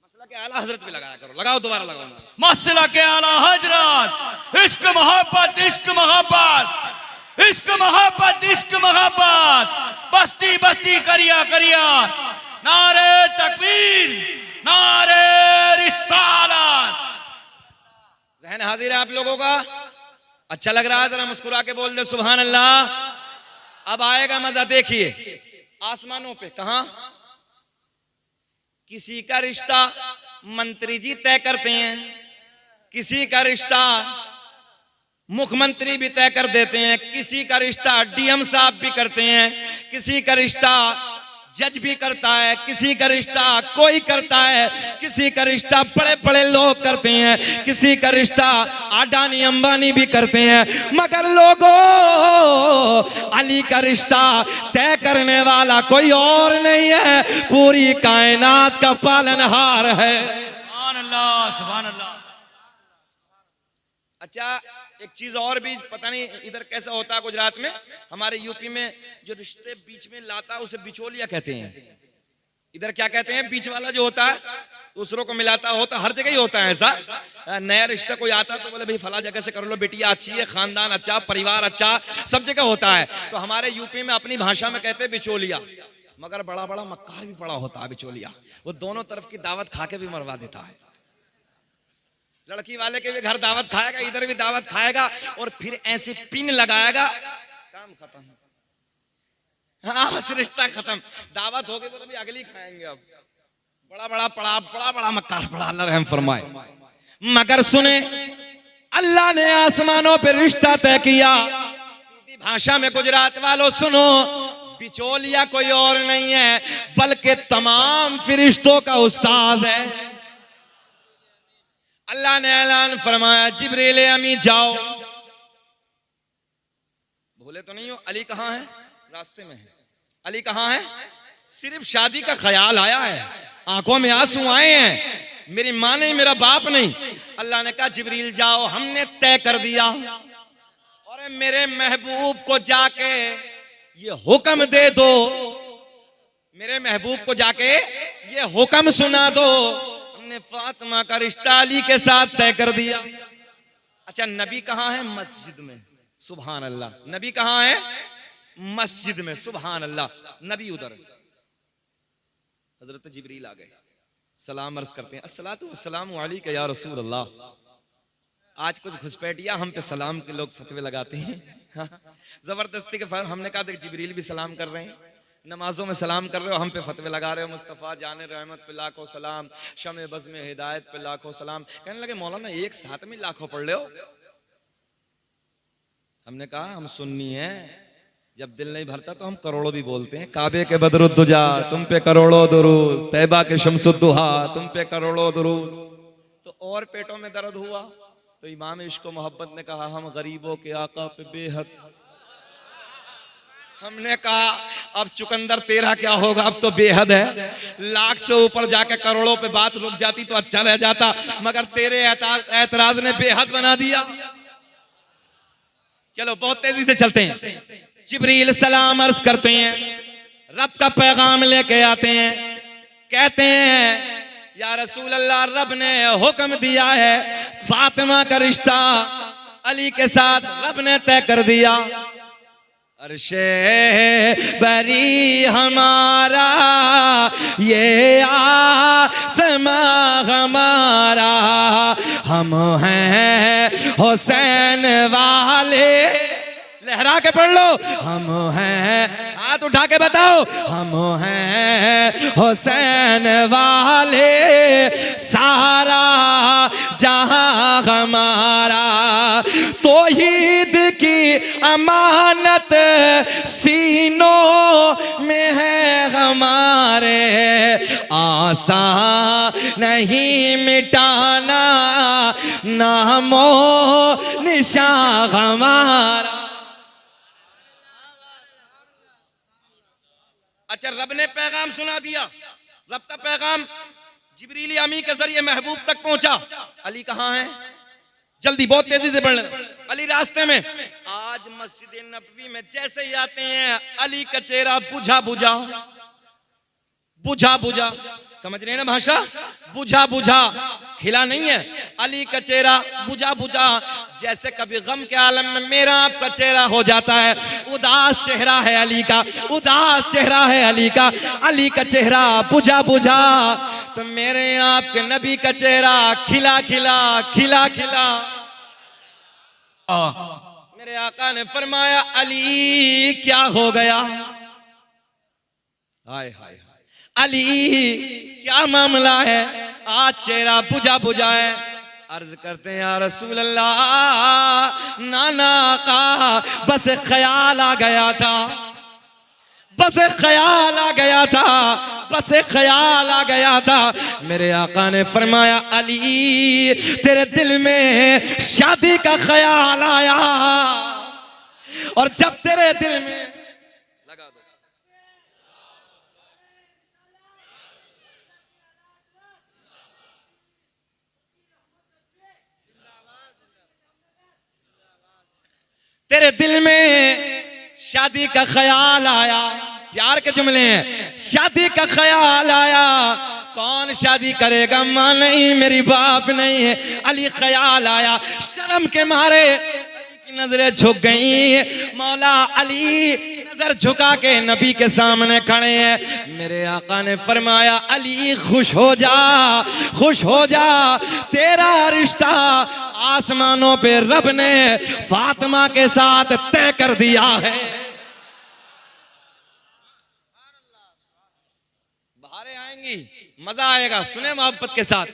मसला के आला हजरत भी लगाया करो, लगाओ दोबारा लगाओ। मसला के आला हजरत, इश्क मोहब्बत, इश्क मोहब्बत, इश्क मोहब्बत, इश्क मोहब्बत, बस्ती बस्ती करिया करिया, नारे तकबीर, नारे रिसालत। ज़हन हाजिर है आप लोगों का? अच्छा लग रहा है? जरा मुस्कुरा के बोल दो सुभान अल्लाह। अब आएगा मजा, देखिए आसमानों पे कहां किसी का रिश्ता मंत्री जी तय करते हैं, किसी का रिश्ता मुख्यमंत्री भी तय कर देते हैं, किसी का रिश्ता डीएम साहब भी करते हैं, किसी का रिश्ता जज भी करता है, किसी का रिश्ता कोई करता है, किसी का रिश्ता बड़े बड़े लोग करते हैं, किसी का रिश्ता अडानी अंबानी भी करते हैं, मगर लोगों अली का रिश्ता तय करने वाला कोई और नहीं है, पूरी कायनात का पालनहार है। सुभान अल्लाह, सुभान अल्लाह। अच्छा एक चीज और भी, पता नहीं इधर कैसा होता है गुजरात में, हमारे यूपी में जो रिश्ते बीच में लाता है उसे बिचौलिया कहते हैं। इधर क्या कहते हैं? बीच वाला जो होता है दूसरों को मिलाता होता, हर जगह ही होता है ऐसा। नया रिश्ता कोई आता तो बोले भाई फला जगह से कर लो, बेटिया अच्छी है, खानदान अच्छा, परिवार अच्छा, सब जगह होता है। तो हमारे यूपी में अपनी भाषा में कहते हैं बिचौलिया, मगर बड़ा बड़ा मक्कार भी बड़ा होता है बिचौलिया, वो दोनों तरफ की दावत खा के भी मरवा देता है। लड़की वाले के भी घर दावत खाएगा, इधर भी दावत खाएगा, और फिर ऐसे पिन लगाएगा, काम खत्म। हाँ बस रिश्ता खत्म, दावत होगी तो अभी अगली खाएंगे। अब बड़ा बड़ा पड़ा, बड़ा बड़ा मक्कार पड़ा, अल्लाह रहम फरमाए। मगर सुने, अल्लाह ने आसमानों पे रिश्ता तय किया। भाषा में गुजरात वालों सुनो, बिचौलिया कोई और नहीं है बल्कि तमाम फरिश्तों का उस्ताद है। अल्लाह ने ऐलान फरमाया जिब्रील अमी जाओ, भूले तो नहीं हो अली कहां है? रास्ते में है। अली कहां है? सिर्फ शादी का ख्याल आया है, आंखों में आंसू आए हैं, मेरी माँ नहीं, मेरा बाप नहीं। अल्लाह ने कहा जिब्रील जाओ, हमने तय कर दिया, और मेरे महबूब को जाके ये हुक्म दे दो, मेरे महबूब को जाके ये हुक्म सुना दो, हमने फातिमा का रिश्ता अली के साथ तय कर दिया। अच्छा नबी कहां है? मस्जिद में, सुभान अल्लाह। नबी कहां है? मस्जिद में, सुभान अल्लाह। नबी उधर, हजरत जिब्रील आ गए, सलाम अर्ज करते हैं, अस्सलातु वस्सलामु अलैका या रसूल अल्लाह। आज कुछ घुसपैठिया हम पे सलाम के लोग फतवे लगाते हैं, जबरदस्ती के फर्म। हमने कहा देख जिब्रील भी सलाम कर रहे हैं, नमाजों में सलाम कर रहे हो, हम पे फतवे लगा रहे हो। मुस्तफ़ा जाने रहमत पे लाखों सलाम, शमे बज़ में हिदायत पे लाखों सलाम। कहने लगे मौलाना एक साथ में लाखों पढ़ ले हो। हमने कहा हम सुन्नी हैं, जब दिल नहीं भरता तो हम करोड़ों भी बोलते हैं। काबे के बदरुद्दुजा तुम पे करोड़ों दुरूद, तैबा के शम्सुद्दुहा तुम पे करोड़ों दुरूद। तो और पेटों में दर्द हुआ तो इमाम इश्क मोहब्बत ने कहा हम गरीबों के आका पे बेहद। हमने कहा अब चुकंदर तेरा क्या होगा, अब तो बेहद है। लाख से ऊपर जाकर करोड़ों पे बात रुक जाती तो अच्छा रह जाता, मगर तेरे एतराज ने बेहद बना दिया। चलो बहुत तेजी से चलते हैं। जिब्रील सलाम अर्ज करते हैं, रब का पैगाम लेके आते हैं, कहते हैं या रसूल अल्लाह, रब ने हुक्म दिया है फातिमा का रिश्ता अली के साथ रब ने तय कर दिया। अर्शे बरी हमारा ये आसमां हमारा, हम हैं हुसैन वाले, लहरा के पढ़ लो, हम हैं, हाथ उठा के बताओ, हम हैं हुसैन वाले, सारा जहां हमारा, तौहीद की अमानत सीनों में है हमारे, आसान नहीं मिटाना नामो निशान हमारा। अच्छा, रब ने पैगाम सुना दिया, रब का पैगाम जिब्रील अमी के जरिए महबूब तक पहुंचा। अली कहाँ है? जल्दी, बहुत तेजी से पढ़, अली रास्ते में। आज मस्जिद नबवी में जैसे ही आते हैं, अली का चेहरा बुझा बुझा, बुझा बुझा, समझ रहे हैं ना भाषा, बुझा बुझा, खिला नहीं है। अली का चेहरा बुझा बुझा, जैसे कभी गम के आलम में मेरा आपका चेहरा हो जाता है, उदास चेहरा है अली का, उदास चेहरा है अली का, अली का चेहरा बुझा बुझा, तो मेरे आपके नबी का चेहरा खिला खिला, खिला खिला। मेरे आका ने फरमाया, अली क्या हो गया? हाय हाय, अली क्या मामला है? आज चेहरा बुझा बुझा है। अर्ज करते हैं, या रसूल अल्लाह, नाना का बस ख्याल आ गया था, बस ख्याल आ गया था, बस ख्याल आ गया था। मेरे आका ने फरमाया, अली तेरे दिल में शादी का ख्याल आया, और जब तेरे दिल में, लगा दो, तेरे दिल में शादी का ख्याल आया, प्यार के जुमले हैं, शादी का ख्याल आया, कौन शादी करेगा? माँ नहीं, मेरी बाप नहीं है। अली ख्याल आया, शर्म के मारे अली की नजरें झुक गई। मौला अली नजर झुका के नबी के सामने खड़े हैं। मेरे आका ने फरमाया, अली खुश हो जा, खुश हो जा, तेरा रिश्ता आसमानों पे रब ने फातिमा के साथ तय कर दिया है। बहारें आएंगी, मजा आएगा, सुने मोहब्बत के साथ।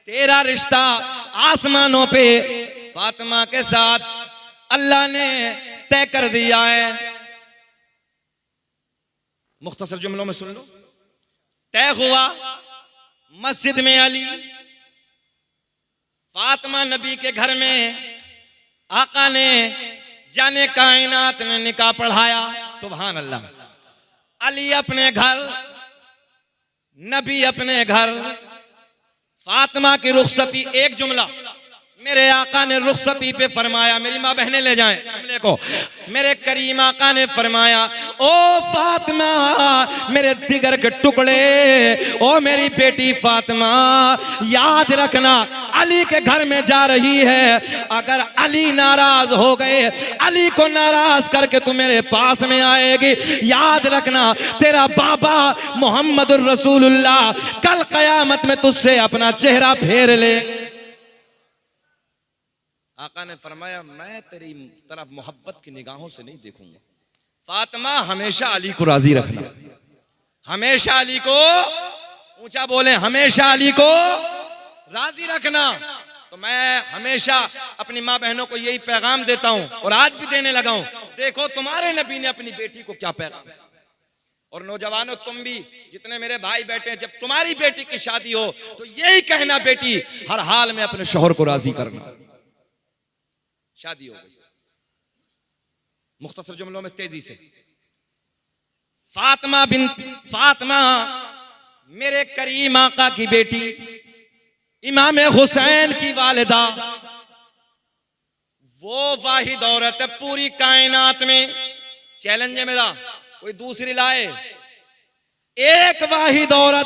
तेरा रिश्ता आसमानों पे फातिमा के साथ अल्लाह ने तय कर दिया है। मुख्तसर जुमलों में सुन लो, तय हुआ मस्जिद में अली, फातिमा नबी के घर में आका ने जाने कायनात ने निकाह पढ़ाया। सुभान अल्लाह। अली अपने घर, नबी अपने घर, फातिमा की रुखसती। एक जुमला मेरे आका ने रुखसती पे फरमाया, मेरी माँ बहनें ले जाएं जुमले को। मेरे करीम आका ने फरमाया, ओ फातिमा मेरे जिगर के टुकड़े, ओ मेरी बेटी फातिमा, याद रखना अली के घर में जा रही है, अगर अली नाराज हो गए, अली को नाराज करके तू मेरे पास में आएगी, याद रखना तेरा बाबा मोहम्मदुर रसूलुल्लाह कल कयामत में तुझसे अपना चेहरा फेर ले। आका ने फरमाया, मैं तेरी तरफ मोहब्बत की निगाहों से नहीं देखूंगा। फातिमा हमेशा अली को राजी रखना, हमेशा अली को, ऊंचा बोले, हमेशा अली को राजी रखना। तो मैं हमेशा अपनी माँ बहनों को यही पैगाम देता हूं और आज भी देने लगा हूं। देखो तुम्हारे नबी ने अपनी बेटी को क्या पैगाम। और नौजवानों, तुम भी जितने मेरे भाई बैठे हैं, जब तुम्हारी बेटी की शादी हो तो यही कहना, बेटी हर हाल में अपने शौहर को राजी करना। शादी हो गई, मुख्तसर जुमलों में तेजी से, फातिमा मेरे करीम आका की बेटी, इमाम हुसैन की वालिदा, वो वाहिद औरत है पूरी कायनात में, चैलेंज है मेरा, कोई दूसरी लाए, एक वाहिद औरत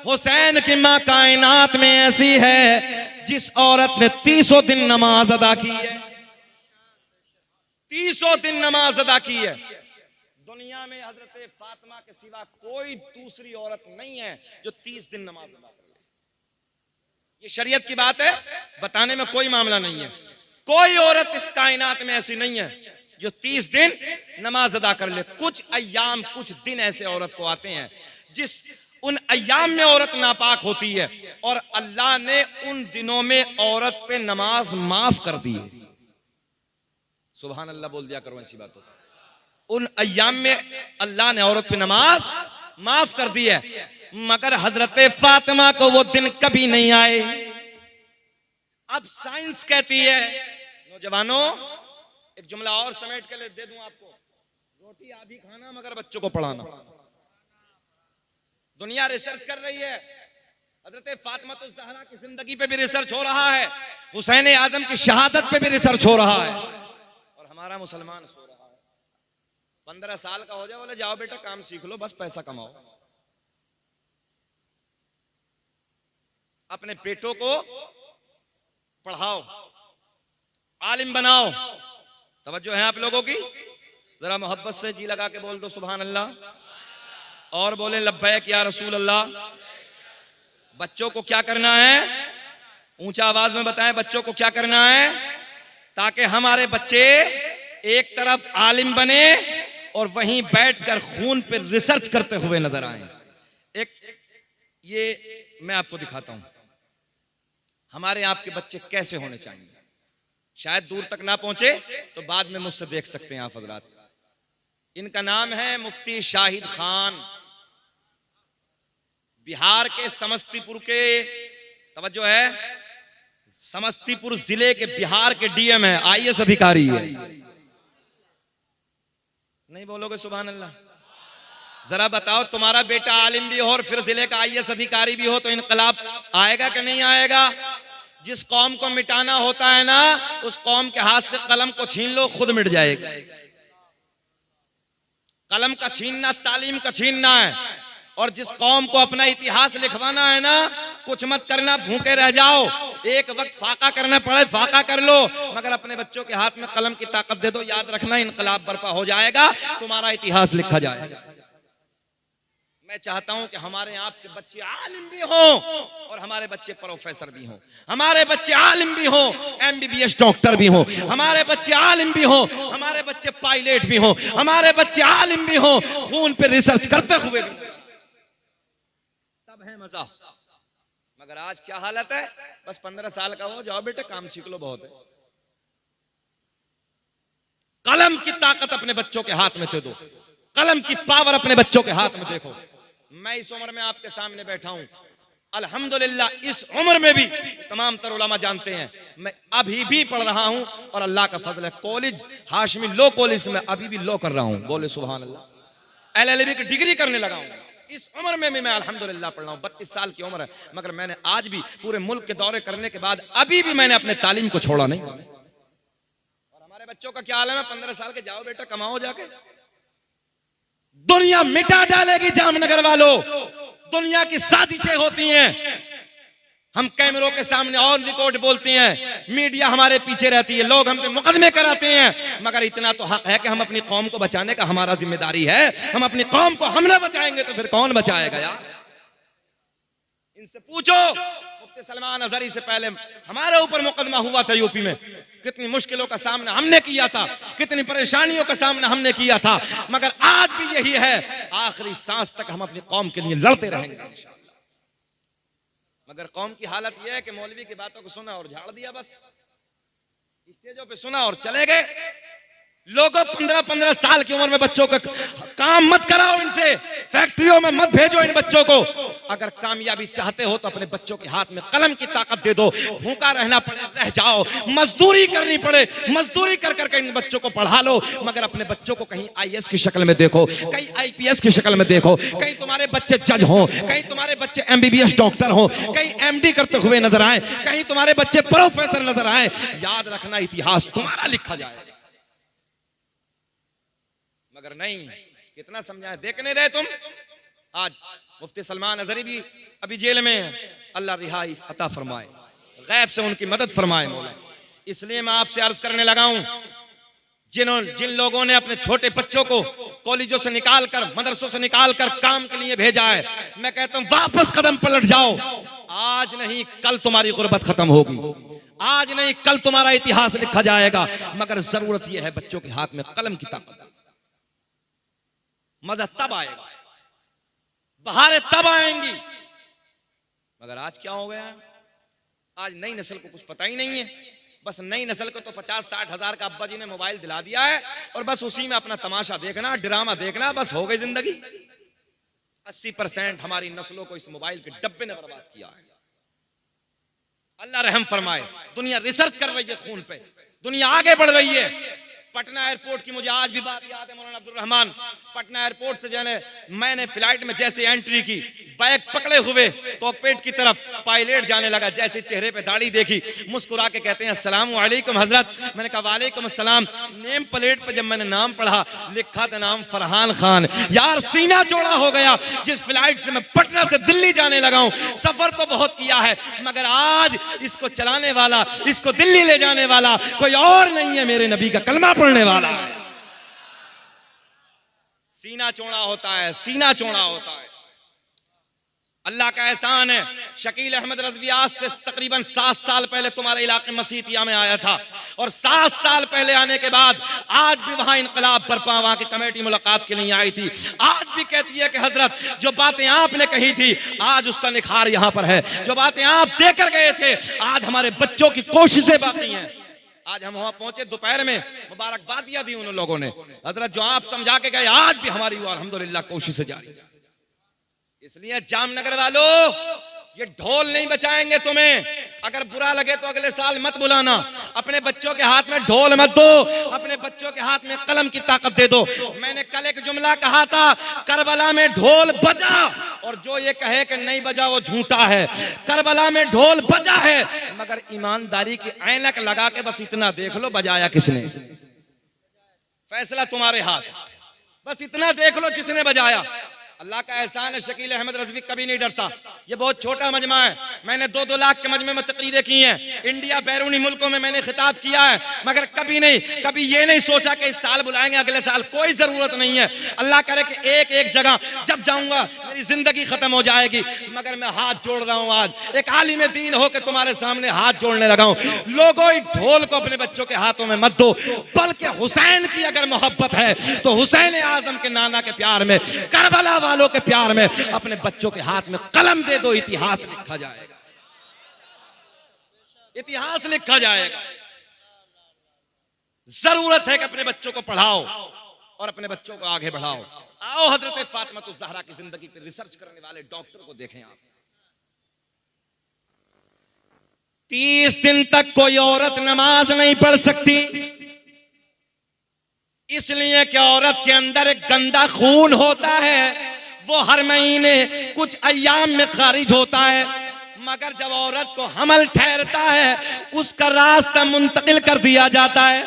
हुसैन की मां कायनात में ऐसी है जिस औरत ने 300 दिन नमाज अदा की है, 300 दिन नमाज अदा की है। दुनिया में हजरत फातिमा के सिवा कोई दूसरी औरत नहीं है जो 30 दिन नमाज अदा कर ले। ये शरीयत की बात है, बताने में कोई मामला नहीं है। कोई औरत इस कायनात में ऐसी नहीं है जो 30 दिन नमाज अदा कर ले। कुछ अय्याम, कुछ दिन ऐसे औरत को आते हैं जिस उन अय्याम में औरत नापाक होती है और अल्लाह ने उन दिनों में औरत पे नमाज माफ कर दी है। सुभान अल्लाह बोल दिया करो ऐसी बातों। उन अय्याम में अल्लाह ने औरत पे नमाज माफ कर दी है, मगर हजरत फातिमा को वो दिन कभी नहीं आए। अब साइंस कहती है, नौजवानों एक जुमला और समेट के लिए दे दूं आपको, रोटी आधी खाना मगर बच्चों को पढ़ाना। दुनिया रिसर्च कर रही है, हजरत फातिमा तो ज़हरा की जिंदगी पे भी रिसर्च हो रहा है, हुसैन आदम की शहादत पे भी रिसर्च हो रहा है, और हमारा मुसलमान सो रहा है। 15 साल का हो जाए, बोले जाओ बेटा काम सीख लो, बस पैसा कमाओ, अपने बेटों को पढ़ाओ, आलिम बनाओ। तवज्जो है आप लोगों की? जरा मोहब्बत से जी लगा के बोल दो सुभान अल्लाह, और बोले लब्बैक या रसूल अल्लाह। बच्चों को क्या करना है? ऊंचा आवाज में बताएं बच्चों को क्या करना है, ताकि हमारे बच्चे एक तरफ आलिम बने और वहीं बैठकर खून पे रिसर्च करते हुए नजर आए। एक ये मैं आपको दिखाता हूं हमारे आपके बच्चे कैसे होने चाहिए। शायद दूर तक ना पहुंचे तो बाद में मुझसे देख सकते हैं आप हजरात। इनका नाम है मुफ्ती शाहिद खान, बिहार के समस्तीपुर के, तवज्जो है, समस्तीपुर जिले के बिहार के डीएम है, आईएएस अधिकारी है। नहीं बोलोगे सुभान अल्लाह? जरा बताओ, तुम्हारा बेटा आलिम भी हो और फिर जिले का आईएएस अधिकारी भी हो तो इनकलाब आएगा कि नहीं आएगा? जिस कौम को मिटाना होता है ना, उस कौम के हाथ से कलम को छीन लो, खुद मिट जाएगा। कलम का छीनना तालीम का छीनना है। और जिस कौम को अपना इतिहास लिखवाना है ना, कुछ मत करना, भूखे रह जाओ, एक वक्त फाका करना पड़े फाका कर लो, मगर अपने बच्चों के हाथ में कलम की ताकत दे दो, याद रखना इनकलाब बर्पा हो जाएगा, तुम्हारा इतिहास लिखा जाएगा। मैं चाहता हूं कि हमारे आपके बच्चे आलिम भी हों और हमारे बच्चे प्रोफेसर भी हों, हमारे बच्चे आलिम भी हों, एमबीबीएस डॉक्टर भी हों, हमारे बच्चे आलिम भी हों, हमारे बच्चे पायलट भी हों, हमारे बच्चे आलिम भी हों, खून पे रिसर्च करते हुए भी, तब है मजा। मगर आज क्या हालत है, बस 15 साल का हो जाओ बेटे काम सीख लो, बहुत है। कलम की ताकत अपने बच्चों के हाथ में दे दो, कलम की पावर अपने बच्चों के हाथ में देखो। मैं इस उम्र में आपके सामने बैठा हूं, अल्हम्दुलिल्लाह इस उम्र में भी तमाम तर उलमा जानते हैं मैं अभी भी पढ़ रहा हूं, और अल्लाह का फजल है कॉलेज हाशमी लॉ कॉलेज में अभी भी लॉ कर रहा हूं, बोले सुभान अल्लाह। एलएलबी की डिग्री करने लगा हूं, इस उम्र में भी मैं अल्हम्दुलिल्लाह पढ़ रहा हूं। 32 साल की उम्र है, मगर मैंने आज भी पूरे मुल्क के दौरे करने के बाद अभी भी मैंने अपने तालीम को छोड़ा नहीं। और हमारे बच्चों का क्या हाल है, 15 साल के जाओ बेटा कमाओ जाके, दुनिया मिटा डालेगी जामनगर वालों, दुनिया की साजिशें होती हैं। हम कैमरों के सामने और रिकॉर्ड बोलते हैं, मीडिया हमारे पीछे रहती है, लोग हम पे मुकदमे कराते हैं, मगर इतना तो हक है कि हम अपनी कौम को बचाने का हमारा जिम्मेदारी है। हम अपनी कौम को हम ना बचाएंगे तो फिर कौन बचाएगा यार? इनसे पूछो, मुफ्ती सलमान अजहरी से पहले हमारे ऊपर मुकदमा हुआ था यूपी में, कितनी मुश्किलों का सामना हमने किया था, कितनी परेशानियों का सामना हमने किया था, मगर आज भी यही है, आखिरी सांस तक हम अपनी कौम के लिए लड़ते रहेंगे इंशाअल्लाह। मगर कौम की हालत यह है कि मौलवी की बातों को सुना और झाड़ दिया, बस स्टेजों पे सुना और चले गए। लोगों 15-15 साल की उम्र में बच्चों का काम मत कराओ, इनसे फैक्ट्रियों में मत भेजो इन बच्चों को। अगर कामयाबी चाहते हो तो अपने बच्चों के हाथ में कलम की ताकत दे दो, भूखा रहना पड़े रह जाओ, मजदूरी करनी पड़े मजदूरी कर करके इन बच्चों को पढ़ा लो, मगर अपने बच्चों को कहीं आईएएस की शक्ल में देखो, कहीं आईपीएस की शक्ल में देखो, कहीं तुम्हारे बच्चे जज हो, कहीं तुम्हारे बच्चे एमबीबीएस डॉक्टर हो, कहीं एमडी करते हुए नजर आए, कहीं तुम्हारे बच्चे प्रोफेसर नजर आए। याद रखना इतिहास तुम्हारा लिखा जाएगा। मगर नहीं, कितना समझाए, देख नहीं रहे तुम। आज मुफ्ती सलमान अजहरी भी अभी जेल में है, अल्लाह रिहाई अता फरमाए, गैब से उनकी मदद फरमाए मौला। इसलिए मैं आपसे अर्ज करने लगा हूं, जिन लोगों ने अपने छोटे बच्चों को कॉलेजों से निकाल कर, मदरसों से निकाल कर काम के लिए भेजा है। मैं कहता हूं वापस कदम पलट जाओ। आज नहीं कल तुम्हारी गुर्बत खत्म होगी, आज नहीं कल तुम्हारा इतिहास लिखा जाएगा। मगर जरूरत यह है बच्चों के हाथ में कलम की ताकत। मजा तब आएगा, बहारें तब आएंगी। मगर आज क्या हो गया? आज नई नस्ल को कुछ पता ही नहीं है। बस नई नस्ल को तो 50-60 हजार का अब्बा जी ने मोबाइल दिला दिया है और बस उसी में अपना तमाशा देखना, ड्रामा देखना, बस हो गई जिंदगी। 80% हमारी नस्लों को इस मोबाइल के डब्बे ने बर्बाद किया है। अल्लाह रहम फरमाए। दुनिया रिसर्च कर रही है खून पे, दुनिया आगे बढ़ रही है। पटना एयरपोर्ट की मुझे आज भी बात याद है, मौलाना अब्दुल रहमान। पटना एयरपोर्ट से जाने मैंने फ्लाइट में जैसे एंट्री की, बैग पकड़े हुए कॉकपिट की तरफ, पायलट जाने लगा, जैसे चेहरे पे दाढ़ी देखी, मुस्कुरा के कहते हैं अस्सलाम वालेकुम हजरत। मैंने कहा वालेकुम अस्सलाम। नेम प्लेट पे जब मैंने नाम पढ़ा, लिखा था नाम फरहान खान। यार सीना चौड़ा हो गया। जिस फ्लाइट से मैं पटना से दिल्ली जाने लगा हूं, सफर तो बहुत किया है, मगर आज इसको चलाने वाला, इसको दिल्ली ले जाने वाला कोई और नहीं है, मेरे नबी का कलमा पढ़ने वाला है। सीना चौड़ा होता है, सीना चौड़ा होता है। अल्लाह का एहसान है। शकील अहमद रज़वी आज से तकरीबन 7 साल पहले तुम्हारे इलाके मसीतिया में आया था और 7 साल पहले आने के बाद आज भी वहां इनकलाब बरपा, वहां की कमेटी मुलाकात के लिए आई थी। आज भी कहती है कि हजरत जो बातें आपने कही थी आज उसका निखार यहां पर है। जो बातें आप देकर गए थे आज हमारे बच्चों की कोशिशें बाकी हैं। आज हम वहां पहुंचे, दोपहर में मुबारकबादियां दी उन लोगों ने। हजरत जो आप समझा के गए आज भी हमारी अल्हम्दुलिल्लाह कोशिशें जारी है। इसलिए जामनगर वालों, ये ढोल नहीं बचाएंगे तुम्हें। अगर बुरा लगे तो अगले साल मत बुलाना। अपने बच्चों के हाथ में ढोल मत दो, अपने बच्चों के हाथ में कलम की ताकत दे दो। मैंने कल एक जुमला कहा था, करबला में ढोल बजा, और जो ये कहे कि नहीं बजा वो झूठा है। करबला में ढोल बजा है, मगर ईमानदारी की ऐनक लगा के बस इतना देख लो बजाया किसने। फैसला तुम्हारे हाथ, बस इतना देख लो जिसने बजाया। अल्लाह का एहसान है, शकील अहमद रज़वी कभी नहीं डरता। ये बहुत छोटा मजमा है। मैंने 2-2 लाख के मजमे में तकरीरें की हैं। इंडिया बैरूनी मुल्कों में मैंने खिताब किया है, मगर कभी ये नहीं सोचा कि इस साल बुलाएंगे, अगले साल। कोई जरूरत नहीं है। अल्लाह करे कि एक जगह जब जाऊंगा मेरी जिंदगी खत्म हो जाएगी, मगर मैं हाथ जोड़ रहा हूं। आज एक आलिम दीन हो के तुम्हारे सामने हाथ जोड़ने लगा हूं। लोगों इस ढोल को अपने बच्चों के हाथों में मत दो, बल्कि हुसैन की अगर मोहब्बत है तो हुसैन आजम के नाना के प्यार में, करबला वालों के प्यार में अपने बच्चों के हाथ में कलम दे दो। इतिहास लिखा जाएगा, इतिहास लिखा जाएगा। जरूरत है कि अपने बच्चों को पढ़ाओ और अपने बच्चों को आगे बढ़ाओ। आओ हजरत फातिमा ज़हरा की जिंदगी पर रिसर्च करने वाले डॉक्टर को देखें आप। 30 दिन तक कोई औरत नमाज नहीं पढ़ सकती, इसलिए कि औरत के अंदर एक गंदा खून होता है, वो हर महीने कुछ अय्याम में खारिज होता है। मगर जब औरत को हमल ठहरता है उसका रास्ता मुंतकिल कर दिया जाता है।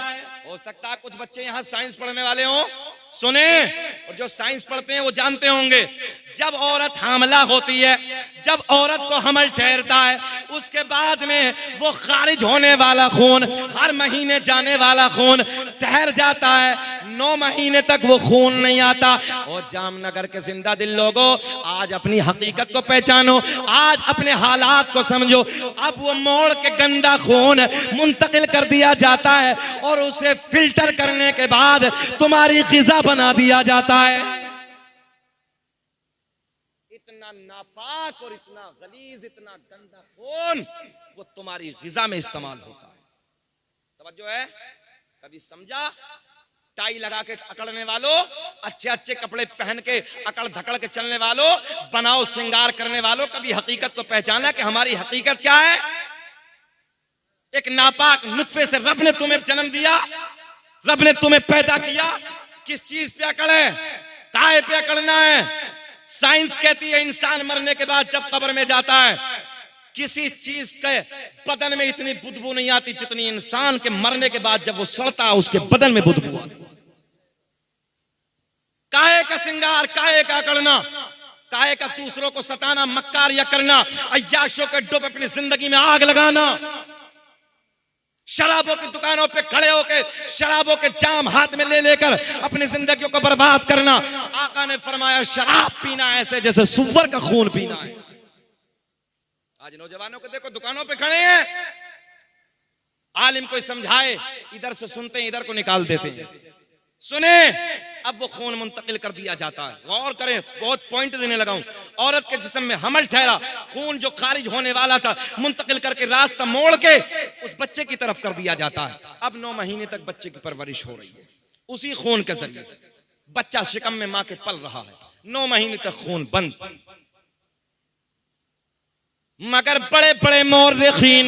हो सकता है कुछ बच्चे यहाँ साइंस पढ़ने वाले हों, सुने, और जो साइंस पढ़ते हैं वो जानते होंगे, जब औरत हामला होती है, जब औरत को हमल ठहरता है, उसके बाद में वो खारिज होने वाला खून, हर महीने जाने वाला खून ठहर जाता है। 9 महीने तक वो खून नहीं आता। और जामनगर के जिंदा दिल लोगों, आज अपनी हकीकत को पहचानो, आज अपने हालात को समझो। अब वो मोड़ के गंदा खून मुंतकिल कर दिया जाता है और उसे फिल्टर करने के बाद तुम्हारी ग़िज़ा बना दिया जाता है। इतना नापाक और इतना गलीज, इतना गंदा खून वो तुम्हारी ग़िज़ा में इस्तेमाल होता है। तवज्जो है? कभी समझा? टाई लगा के अकड़ने वालों, अच्छे अच्छे कपड़े पहन के अकड़ धकड़ के चलने वालों, बनाओ श्रृंगार करने वालों, कभी हकीकत को पहचाना कि हमारी हकीकत क्या है। एक नापाक नुत्फे से रब ने तुम्हें जन्म दिया, रब ने तुम्हें पैदा किया। किस चीज पे अकड़ है? काहे पे अकड़ना है? साइंस कहती है इंसान मरने के बाद जब कब्र में जाता है, किसी चीज के बदन में इतनी बुदबू नहीं आती जितनी इंसान के मरने के बाद जब वो सड़ता है उसके बदन में बुदबू आती। काहे का श्रृंगार, काहे का अकड़ना, काहे का दूसरों को सताना, मक्कार या करना, अय्याशों के डुब अपनी जिंदगी में आग लगाना। शराबों की दुकानों पे खड़े होकर शराबों के जाम हाथ में ले लेकर अपनी जिंदगियों को बर्बाद करना। आका ने फरमाया शराब पीना ऐसे जैसे सुअर का खून पीना है। आज नौजवानों को देखो दुकानों पे खड़े हैं, आलिम कोई समझाए इधर से सुनते हैं, इधर को निकाल देते हैं। सुने, अब वो खून मुंतकिल कर दिया जाता है। गौर करें, बहुत पॉइंट देने लगा हूं। औरत के जिस्म में हमल ठहरा, खून जो खारिज होने वाला था मुंतकिल करके रास्ता मोड़ के उस बच्चे की तरफ कर दिया जाता है। अब 9 महीने तक बच्चे की परवरिश हो रही है उसी खून के जरिए। बच्चा शिकम में मां के पल रहा है, 9 महीने तक खून बंद। मगर बड़े बड़े मौर्रिखीन,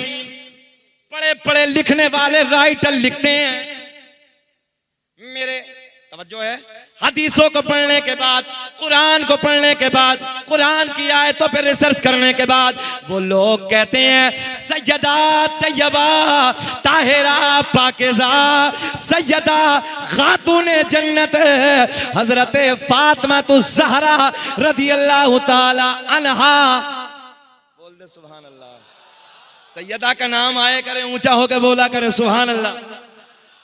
बड़े बड़े लिखने वाले राइटर लिखते हैं, मेरे तवज्जो है, हदीसों को पढ़ने के बाद, कुरान को पढ़ने के बाद, कुरान की आयतों पे रिसर्च करने के बाद वो लोग कहते हैं सैयदा तैयबा ताहिरा पाकिज़ा सैयदा खातूने जन्नत हजरत फातिमा ज़हरा रदियल्लाहु ताला अन्हा। बोल दे सुभान अल्लाह। सैयदा का नाम आए करे, ऊंचा होकर बोला करे सुभान अल्लाह।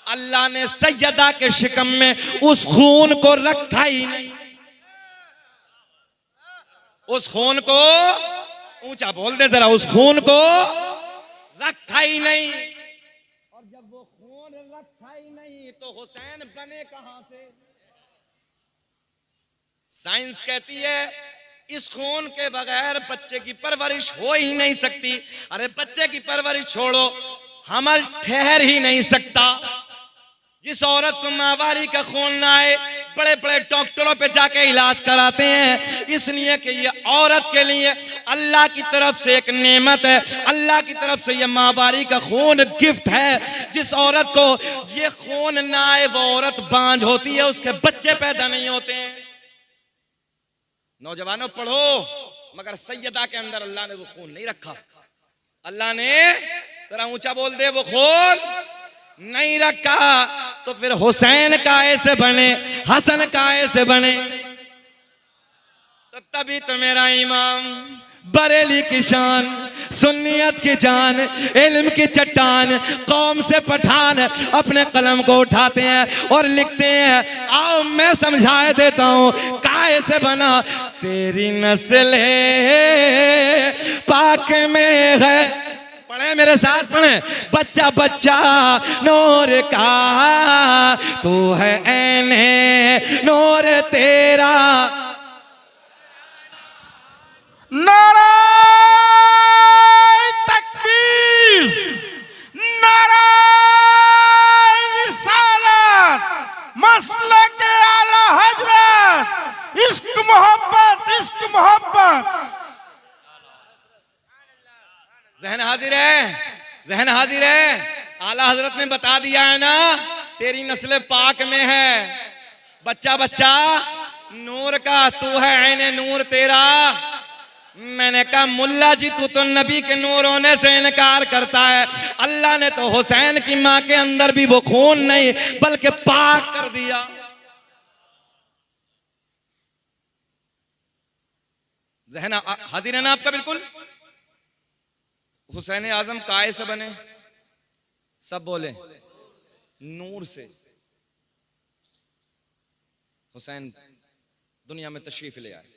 अल्लाह ने सैयदा के शिकम में उस खून को रखा ही नहीं, उस खून को, ऊंचा बोल दे जरा, उस खून को रखा ही नहीं। और जब वो खून रखा ही नहीं तो हुसैन बने कहां से? साइंस कहती है इस खून के बगैर बच्चे की परवरिश हो ही नहीं सकती। अरे बच्चे की परवरिश छोड़ो, हमल ठहर ही नहीं सकता। जिस औरत को माहवारी का खून ना आए, बड़े बड़े डॉक्टरों पे जाके इलाज कराते हैं, इसलिए कि ये औरत के लिए अल्लाह की तरफ से एक नेमत है। अल्लाह की तरफ से ये माहवारी का खून गिफ्ट है। जिस औरत को ये खून ना आए वो औरत बांझ होती है, उसके बच्चे पैदा नहीं होते हैं। नौजवानों पढ़ो, मगर सैयदा के अंदर अल्लाह ने वो खून नहीं रखा। अल्लाह ने, जरा ऊंचा बोल दे, वो खून नहीं रखा। तो फिर हुसैन का ऐसे बने, हसन का ऐसे बने। तो तभी तो मेरा इमाम बरेली की शान, सुन्नियत की जान, इल्म की चट्टान, कौम से पठान अपने कलम को उठाते हैं और लिखते हैं। आओ मैं समझाए देता हूं कैसे बना। तेरी नस्ल पाक में है, पढ़े मेरे साथ पढ़े, बच्चा बच्चा नूर का तू है ऐने नूर तेरा। नारा तकबीर, नारा रिसालत, मसलक आला हजरत, इश्क मोहब्बत, इश्क मोहब्बत। जहन हाजिर है, जहन हाजिर है। आला हजरत ने बता दिया है ना, तेरी नस्ल पाक में है, बच्चा बच्चा नूर का तू है ऐने नूर तेरा। मैंने कहा मुल्ला जी तू तो नबी के नूर होने से इनकार करता है। अल्लाह ने तो हुसैन की मां के अंदर भी वो खून नहीं बल्कि पाक कर दिया। जहन हाजिर है ना आपका बिल्कुल। हुसैन आजम काय से बने? सब बोले नूर से। हुसैन दुनिया में तशरीफ ले आए।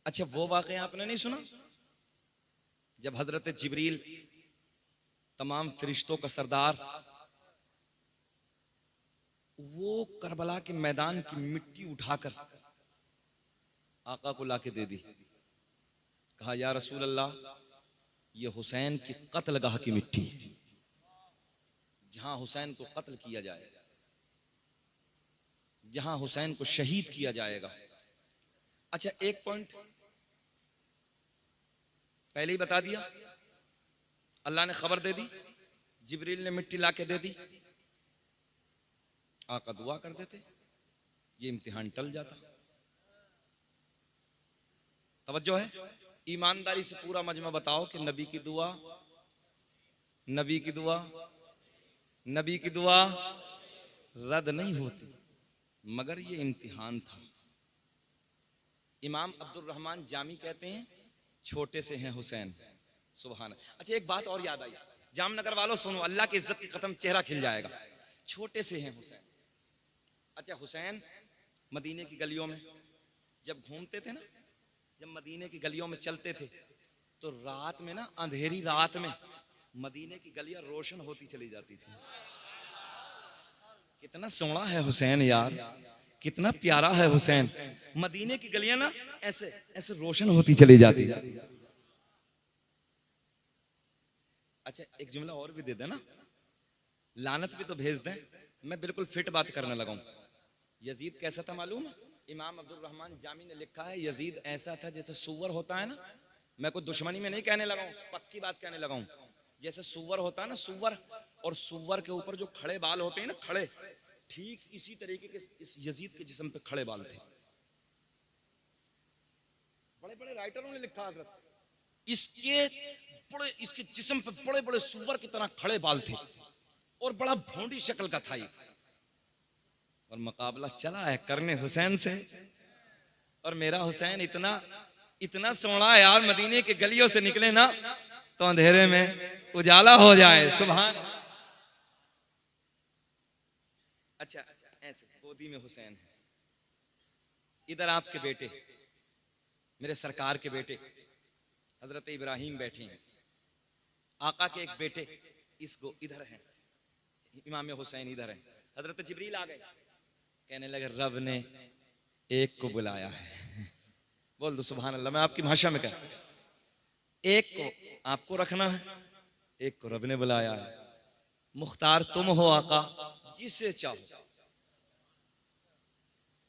अच्छा वो वाकया आपने नहीं सुना जब हजरत जिब्रील तमाम फरिश्तों का सरदार वो करबला के मैदान की मिट्टी उठाकर आका को लाके दे दी। कहा या रसूल अल्लाह ये हुसैन की कत्लगाह की मिट्टी, जहां हुसैन को कत्ल किया जाएगा, जहां हुसैन को शहीद किया जाएगा। अच्छा एक पॉइंट पहले ही बता दिया, अल्लाह ने खबर दे दी, जिब्रील ने मिट्टी लाके दे दी, आका दुआ कर देते, ये इम्तिहान टल जाता। तवज्जो है, ईमानदारी से पूरा मजमा बताओ कि नबी की दुआ, नबी की दुआ, नबी की दुआ रद्द नहीं होती, मगर ये इम्तिहान था। इमाम अब्दुल रहमान जामी कहते हैं छोटे से हैं हुसैन। सुभान। अच्छा एक बात और याद आई, जामनगर वालों सुनो, अल्लाह की इज्जत की कदम चेहरा खिल जाएगा। छोटे से हैं हुसैन। अच्छा, हुसैन मदीने की गलियों में जब घूमते थे ना, जब मदीने की गलियों में चलते थे तो रात में ना, अंधेरी रात में मदीने की गलियां रोशन होती चली जाती थी। कितना सोना है हुसैन यार, कितना प्यारा है हुसैन। मदीने की गलियां ना ऐसे ऐसे रोशन होती चली जाती। अच्छा, एक जुमला और भी दे देना, लानत भी तो भेज दें। मैं बिल्कुल फिट बात करने लगा हूं। यजीद कैसा था मालूम? इमाम अब्दुल रहमान जामी ने लिखा है, यजीद ऐसा था जैसे सूअर होता है ना। मैं कोई दुश्मनी में नहीं कहने लगा हूं, पक्की बात कहने लगा हूं। जैसे सूअर होता है ना, सूअर, और सूअर के ऊपर जो खड़े बाल होते हैं ना, खड़े, ठीक इसी तरीके के इस यजीद के जिस्म पे खड़े बाल थे। बड़े बड़े राइटरों ने लिखा हजरत, इसके जिस्म पे बड़े बड़े सूअर की तरह खड़े बाल थे और बड़ा भोंडी शक्ल का था ये। और मुकाबला चला है करने हुसैन से, और मेरा हुसैन इतना इतना सोना यार, मदीने के गलियों से निकले ना तो अंधेरे में उजाला हो जाए। सुभान। अच्छा, ऐसे गोदी में हुसैन है, इधर आपके बेटे, मेरे सरकार के बेटे हजरत इब्राहिम बैठे हैं, आका के एक बेटे इसको इधर है, इमाम हुसैन इधर है। हजरत जिब्रील आ गए, कहने लगे रब ने एक को बुलाया है। बोल दो सुभान अल्लाह। मैं आपकी भाषा में कह, एक को आपको रखना है, एक को रब ने बुलाया है। मुख्तार तुम हो आका, जिसे चाहो।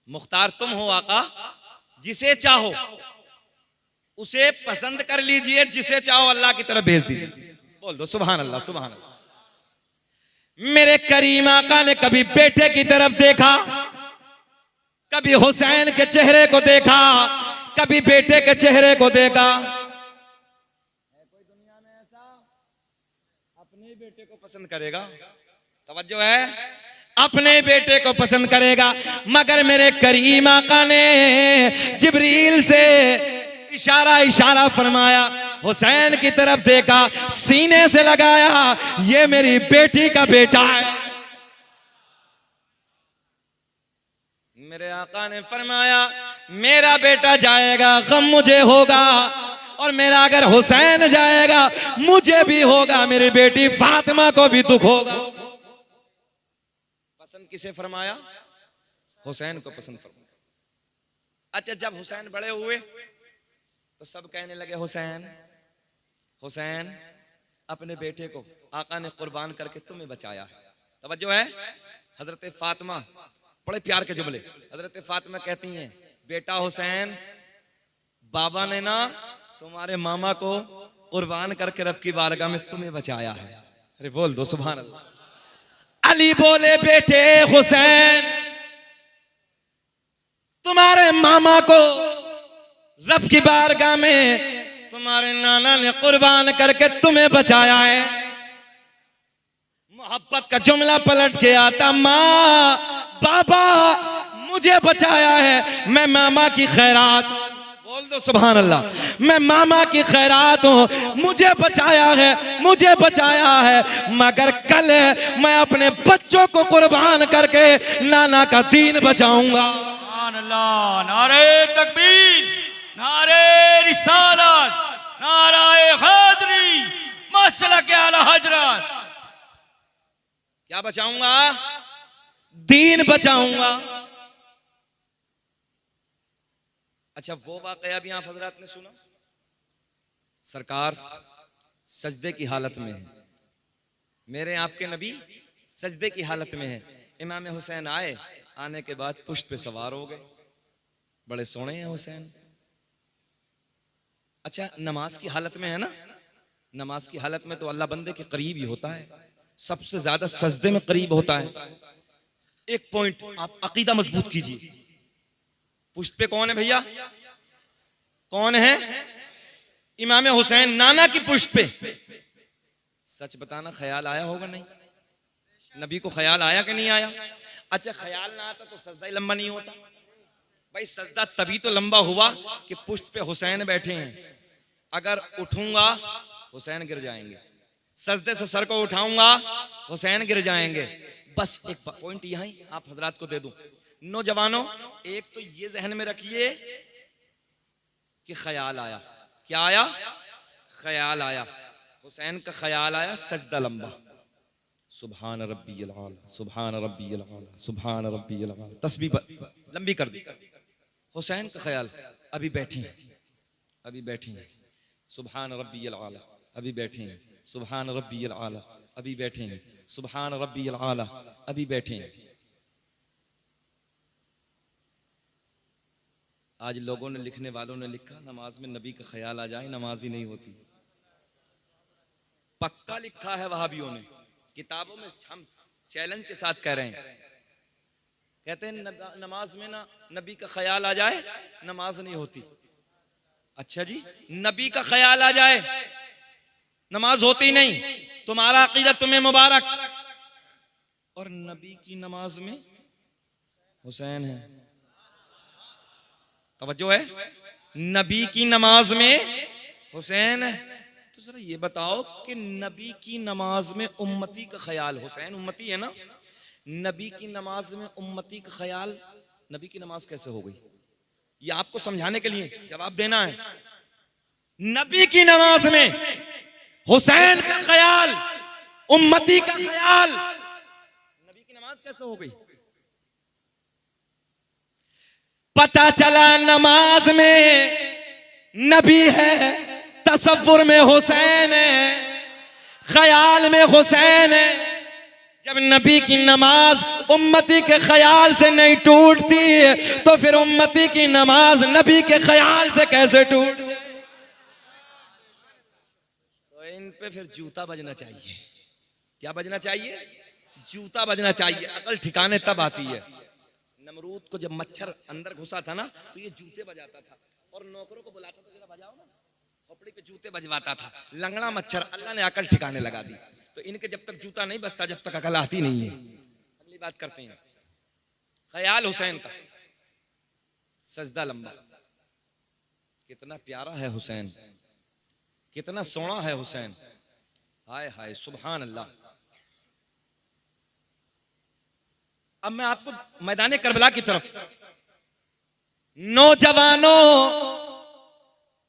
मुख्तार तुम हो आका, जिसे चाहो उसे पसंद कर लीजिए, जिसे चाहो अल्लाह की तरफ भेज दीजिए। बोल दो सुभान अल्लाह, सुभान अल्लाह। मेरे करीम आका ने कभी बेटे की तरफ देखा, कभी हुसैन के चेहरे को देखा, कभी बेटे के चेहरे को देखा। है कोई दुनिया में ऐसा? अपने ही बेटे को पसंद करेगा, तवज्जो है, अपने बेटे को पसंद करेगा। मगर मेरे करीम आका ने जिब्रील से इशारा फरमाया, हुसैन की तरफ देखा, सीने से लगाया, ये मेरी बेटी का बेटा है। मेरे आका ने फरमाया मेरा बेटा जाएगा गम मुझे होगा, और मेरा अगर हुसैन जाएगा मुझे भी होगा, मेरी बेटी फातिमा को भी दुख होगा। पसंद किसे फरमाया? हुसैन को पसंद फरमाया। अच्छा, जब हुसैन बड़े हुए तो सब कहने लगे हुसैन हुसैन, अपने बेटे को आका ने कुर्बान करके तुम्हें बचाया है। तवज्जो है, हजरत फातिमा, बड़े प्यार के जुमले। हजरत फातिमा कहती हैं, बेटा हुसैन, बाबा ने ना तुम्हारे मामा को कुर्बान करके रब की बारगाह में तुम्हें बचाया है। अरे बोल दो सुभान अल्लाह। अली बोले बेटे हुसैन, तुम्हारे मामा को रब की बारगाह में तुम्हारे नाना ने कुर्बान करके तुम्हें बचाया है। मोहब्बत का जुमला पलट के आता, माँ बाबा मुझे बचाया है, मैं मामा की खैरात। बोल दो सुभान अल्लाह। मैं मामा की खैरात हूं, मुझे बचाया है, मुझे बचाया है, मगर कल मैं अपने बच्चों को कुर्बान करके नाना का दीन बचाऊंगा। सुभान अल्लाह। नारे तकबीर, नारे रिसालत, नाराए हाजरी, मसलक आला हजरत। क्या बचाऊंगा? दीन बचाऊंगा। अच्छा, वो वाकया भी आप हजरात ने सुना, सरकार सजदे की हालत में है, मेरे आपके नबी सजदे की हालत में है। इमाम हुसैन आए, आने के बाद पुष्ट पे सवार हो गए, बड़े सोने हैं हुसैन। अच्छा, नमाज की हालत में है ना, नमाज की हालत में तो अल्लाह बंदे के करीब ही होता है, सबसे ज्यादा सजदे में करीब होता है। एक पॉइंट आप अकीदा मजबूत कीजिए, पुष्ट पे कौन है भैया? कौन है? इमाम हुसैन नाना की पुष्ट पे। सच बताना, ख्याल आया होगा नहीं? नबी को ख्याल आया कि नहीं आया? अच्छा, ख्याल ना आता तो सजदा ही लंबा नहीं होता भाई। सजदा तभी तो लंबा हुआ कि पुष्ट पे हुसैन बैठे हैं, अगर उठूंगा हुसैन गिर जाएंगे, सजदे से सर को उठाऊंगा, हुसैन गिर जाएंगे। बस एक पॉइंट यहां ही आप हजरात को दे दूं, नौजवानों, एक तो ये जहन में रखिए कि ख्याल आया, क्या आया? ख्याल आया, हुसैन का ख्याल आया, सजदा लंबा, सुभान रब्बियल आला, सुभान रब्बियल आला, सुभान रब्बियल आला, तस्बीह लंबी कर दी। हुसैन का ख्याल, अभी बैठी हैं, अभी बैठी हैं, सुभान रब्बियल आला, अभी बैठे हैं, सुभान रब्बियल आला, अभी बैठे हैं, सुभान रब्बियल आला, अभी बैठे हैं। आज लोगों ने, लिखने वालों ने लिखा नमाज में नबी का ख्याल आ जाए नमाज ही नहीं होती। पक्का लिखा है वहाबियों ने, किताबों में हम चैलेंज के साथ कह रहे हैं, कहते हैं नमाज में ना नबी का ख्याल आ जाए नमाज नहीं होती। अच्छा जी, नबी का ख्याल आ जाए नमाज होती नहीं, तुम्हारा अकीदा तुम्हें मुबारक। और नबी की नमाज में हुसैन है, तवज्जो है, नबी की नमाज में हुसैन है। तो जरा ये बताओ कि नबी की नमाज में उम्मती का ख्याल, हुसैन उम्मती है ना, नबी की नमाज में उम्मती का ख्याल, नबी की नमाज कैसे हो गई? ये आपको समझाने के लिए जवाब देना है। नबी की नमाज में हुसैन का ख्याल, उम्मती का ख्याल, नबी की नमाज कैसे हो गई? पता चला नमाज में नबी है, तसव्वुर में हुसैन है, ख्याल में हुसैन है। जब नबी की नमाज उम्मती के ख्याल से नहीं टूटती तो फिर उम्मती की नमाज नबी के ख्याल से कैसे टूट? तो इन पे फिर जूता बजना चाहिए। क्या बजना चाहिए? जूता बजना चाहिए। अकल ठिकाने तब आती है। नमरूद को जब मच्छर अंदर घुसा था ना तो ये जूते बजाता था और नौकरों को बुलाता था, जरा बजाओ ना, खोपड़ी पे जूते बजवाता था। लंगड़ा मच्छर, अल्लाह ने अकल ठिकाने लगा दी। तो इनके जब तक जूता नहीं बजता जब तक अकल आती नहीं है। अगली बात करते हैं, ख्याल हुसैन का, सजदा लंबा। कितना प्यारा है हुसैन, कितना सोना है हुसैन, हाय हाय सुभान अल्लाह। अब मैं आपको मैदान करबला की तरफ, नौजवानों,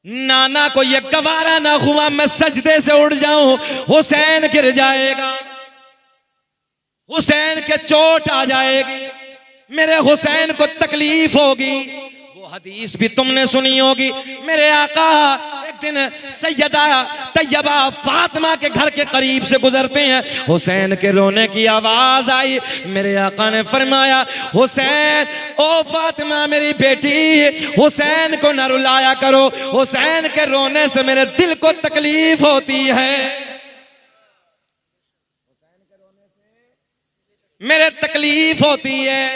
नाना को ये गवारा ना हुआ मैं सजदे से उड़ जाऊं, हुसैन गिर जाएगा, हुसैन के चोट आ जाएगी, मेरे हुसैन को तकलीफ होगी। वो हदीस भी तुमने सुनी होगी, मेरे आका एक दिन सैयदा तैयबा फातिमा के घर के करीब से गुजरते हैं, हुसैन के रोने की आवाज आई। मेरे आका ने फरमाया, हुसैन, ओ फातिमा मेरी बेटी, हुसैन को न रुलाया करो, हुसैन के रोने से मेरे दिल को तकलीफ होती है, मेरे तकलीफ होती है।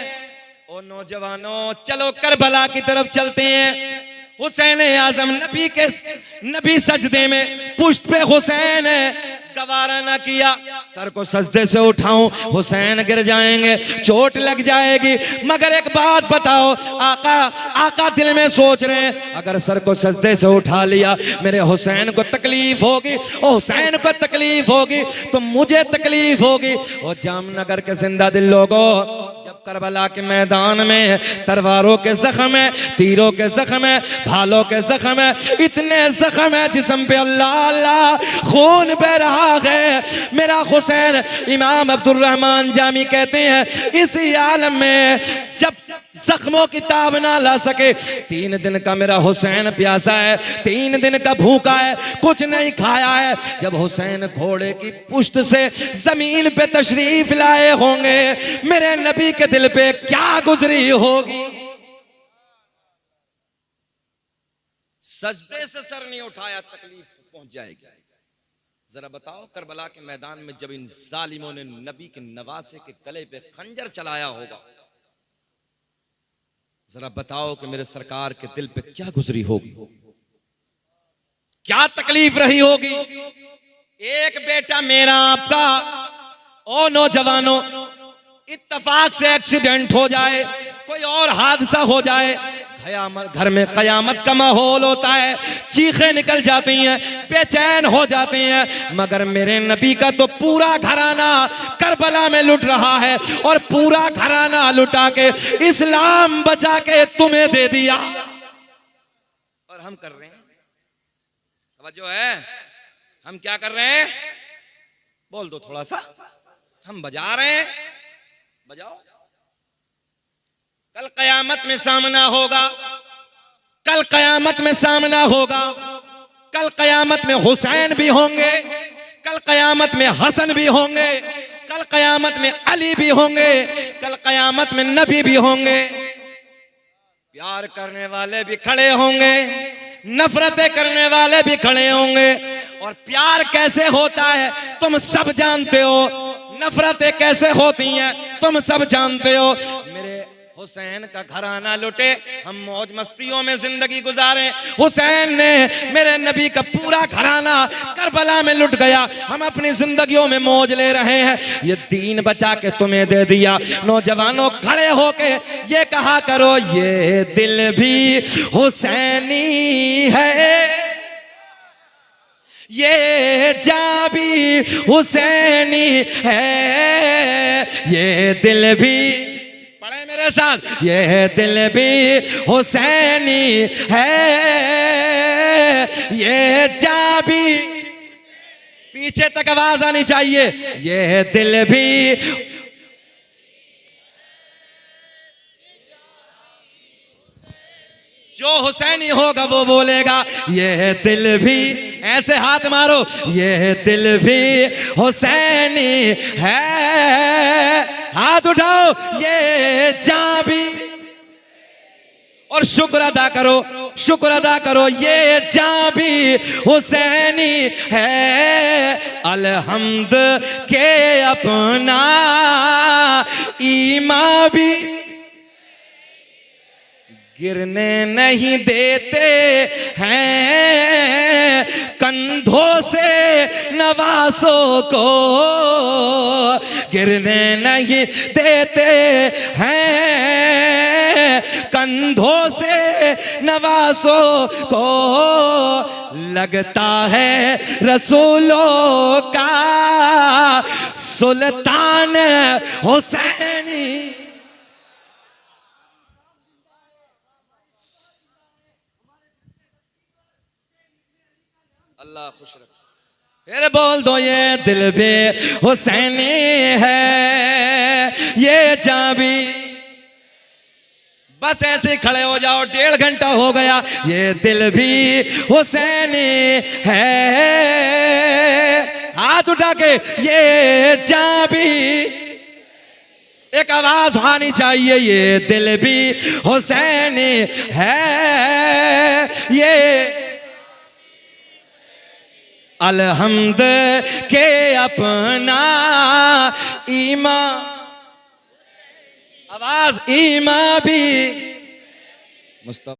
ओ नौजवानों, चलो करबला की तरफ चलते हैं। हुसैन आजम नबी सजदे में, पुष्ट पे हुसैन है, गवारा ना किया, सर को सजदे से उठाऊं, हुसैन गिर जाएंगे, चोट लग जाएगी। मगर एक बात बताओ, आका दिल में सोच रहे हैं, अगर सर को सजदे से उठा लिया मेरे हुसैन को तकलीफ होगी, और हुसैन को तकलीफ होगी तो मुझे तकलीफ होगी। और जामनगर के जिंदा दिल लोगों, जब करबला के मैदान में तलवारों के जख्म है, तीरों के जख्म है, भालों के जख्म है, इतने जख्म है जिस्म पे, अल्लाह अल्लाह खून बह रहा है। मेरा हुसैन, इमाम अब्दुल रहमान जामी कहते हैं, इसी आलम में जब जख्मों की ताब ना ला सके, 3 दिन का मेरा हुसैन प्यासा है, 3 दिन का भूखा है, कुछ नहीं खाया है। जब हुसैन घोड़े की पुश्त से जमीन पे तशरीफ लाए होंगे, मेरे नबी के दिल पे क्या गुजरी होगी। सजदे से सर नहीं उठाया, तकलीफ पहुंच जाएगी। जरा बताओ, करबला के मैदान में जब इन जालिमों ने नबी के नवासे के गले पे खंजर चलाया होगा, जरा बताओ कि मेरे सरकार के दिल पे क्या गुजरी होगी, क्या तकलीफ रही होगी। एक बेटा मेरा आपका, ओ नौजवानों, इत्तफाक से एक्सीडेंट हो जाए, कोई और हादसा हो जाए, घर में कयामत का माहौल होता है, चीखें निकल जाती हैं, बेचैन हो जाते हैं। मगर मेरे नबी का तो पूरा घराना करबला में लुट रहा है और पूरा घराना लुटा के इस्लाम बचा के तुम्हें दे दिया और हम कर रहे हैं। जो है हम क्या कर रहे हैं? बोल दो थोड़ा सा। हम बजा रहे हैं, बजाओ। कल कयामत में सामना होगा, कल कयामत में सामना होगा। कल कयामत में हुसैन भी होंगे, कल कयामत में हसन भी होंगे, कल कयामत में अली भी होंगे, कल कयामत में नबी भी होंगे। प्यार करने वाले भी खड़े होंगे, नफरतें करने वाले भी खड़े होंगे। और प्यार कैसे होता है तुम सब जानते हो, नफरतें कैसे होती हैं तुम सब जानते हो। मेरे हुसैन का घराना लुटे, हम मौज मस्तियों में जिंदगी गुजारे। हुसैन ने मेरे नबी का पूरा घराना करबला में लुट गया, हम अपनी जिंदगियों में मौज ले रहे हैं। ये दीन बचा के तुम्हें दे दिया। नौजवानों खड़े होके ये कहा करो, ये दिल भी हुसैनी है, ये जान भी हुसैनी है, ये दिल भी, पढ़े मेरे साथ, ये दिल भी हुसैनी है, ये जान भी, पीछे तक आवाज आनी चाहिए, ये दिल भी, जो हुसैनी होगा वो बोलेगा ये दिल भी, ऐसे हाथ मारो, ये दिल भी हुसैनी है, हाथ उठाओ, ये जान भी, और शुक्र अदा करो, शुक्र अदा करो, ये जान भी हुसैनी है। अलहम्द के अपना ईमान भी गिरने नहीं देते हैं, कंधों से नवासों को गिरने नहीं देते हैं, कंधों से नवासों को लगता है रसूलों का सुल्तान हुसैनी। अल्लाह खुश रखे। फिर बोल दो, ये दिल भी हुसैनी है, ये जान भी। बस ऐसे खड़े हो जाओ, 1.5 घंटा हो गया, ये दिल भी हुसैनी है, हाथ उठा के ये जान भी, एक आवाज आनी चाहिए, ये दिल भी हुसैनी है, ये अलहम्द के अपना ईमान, आवाज ईमान भी मुस्तफा।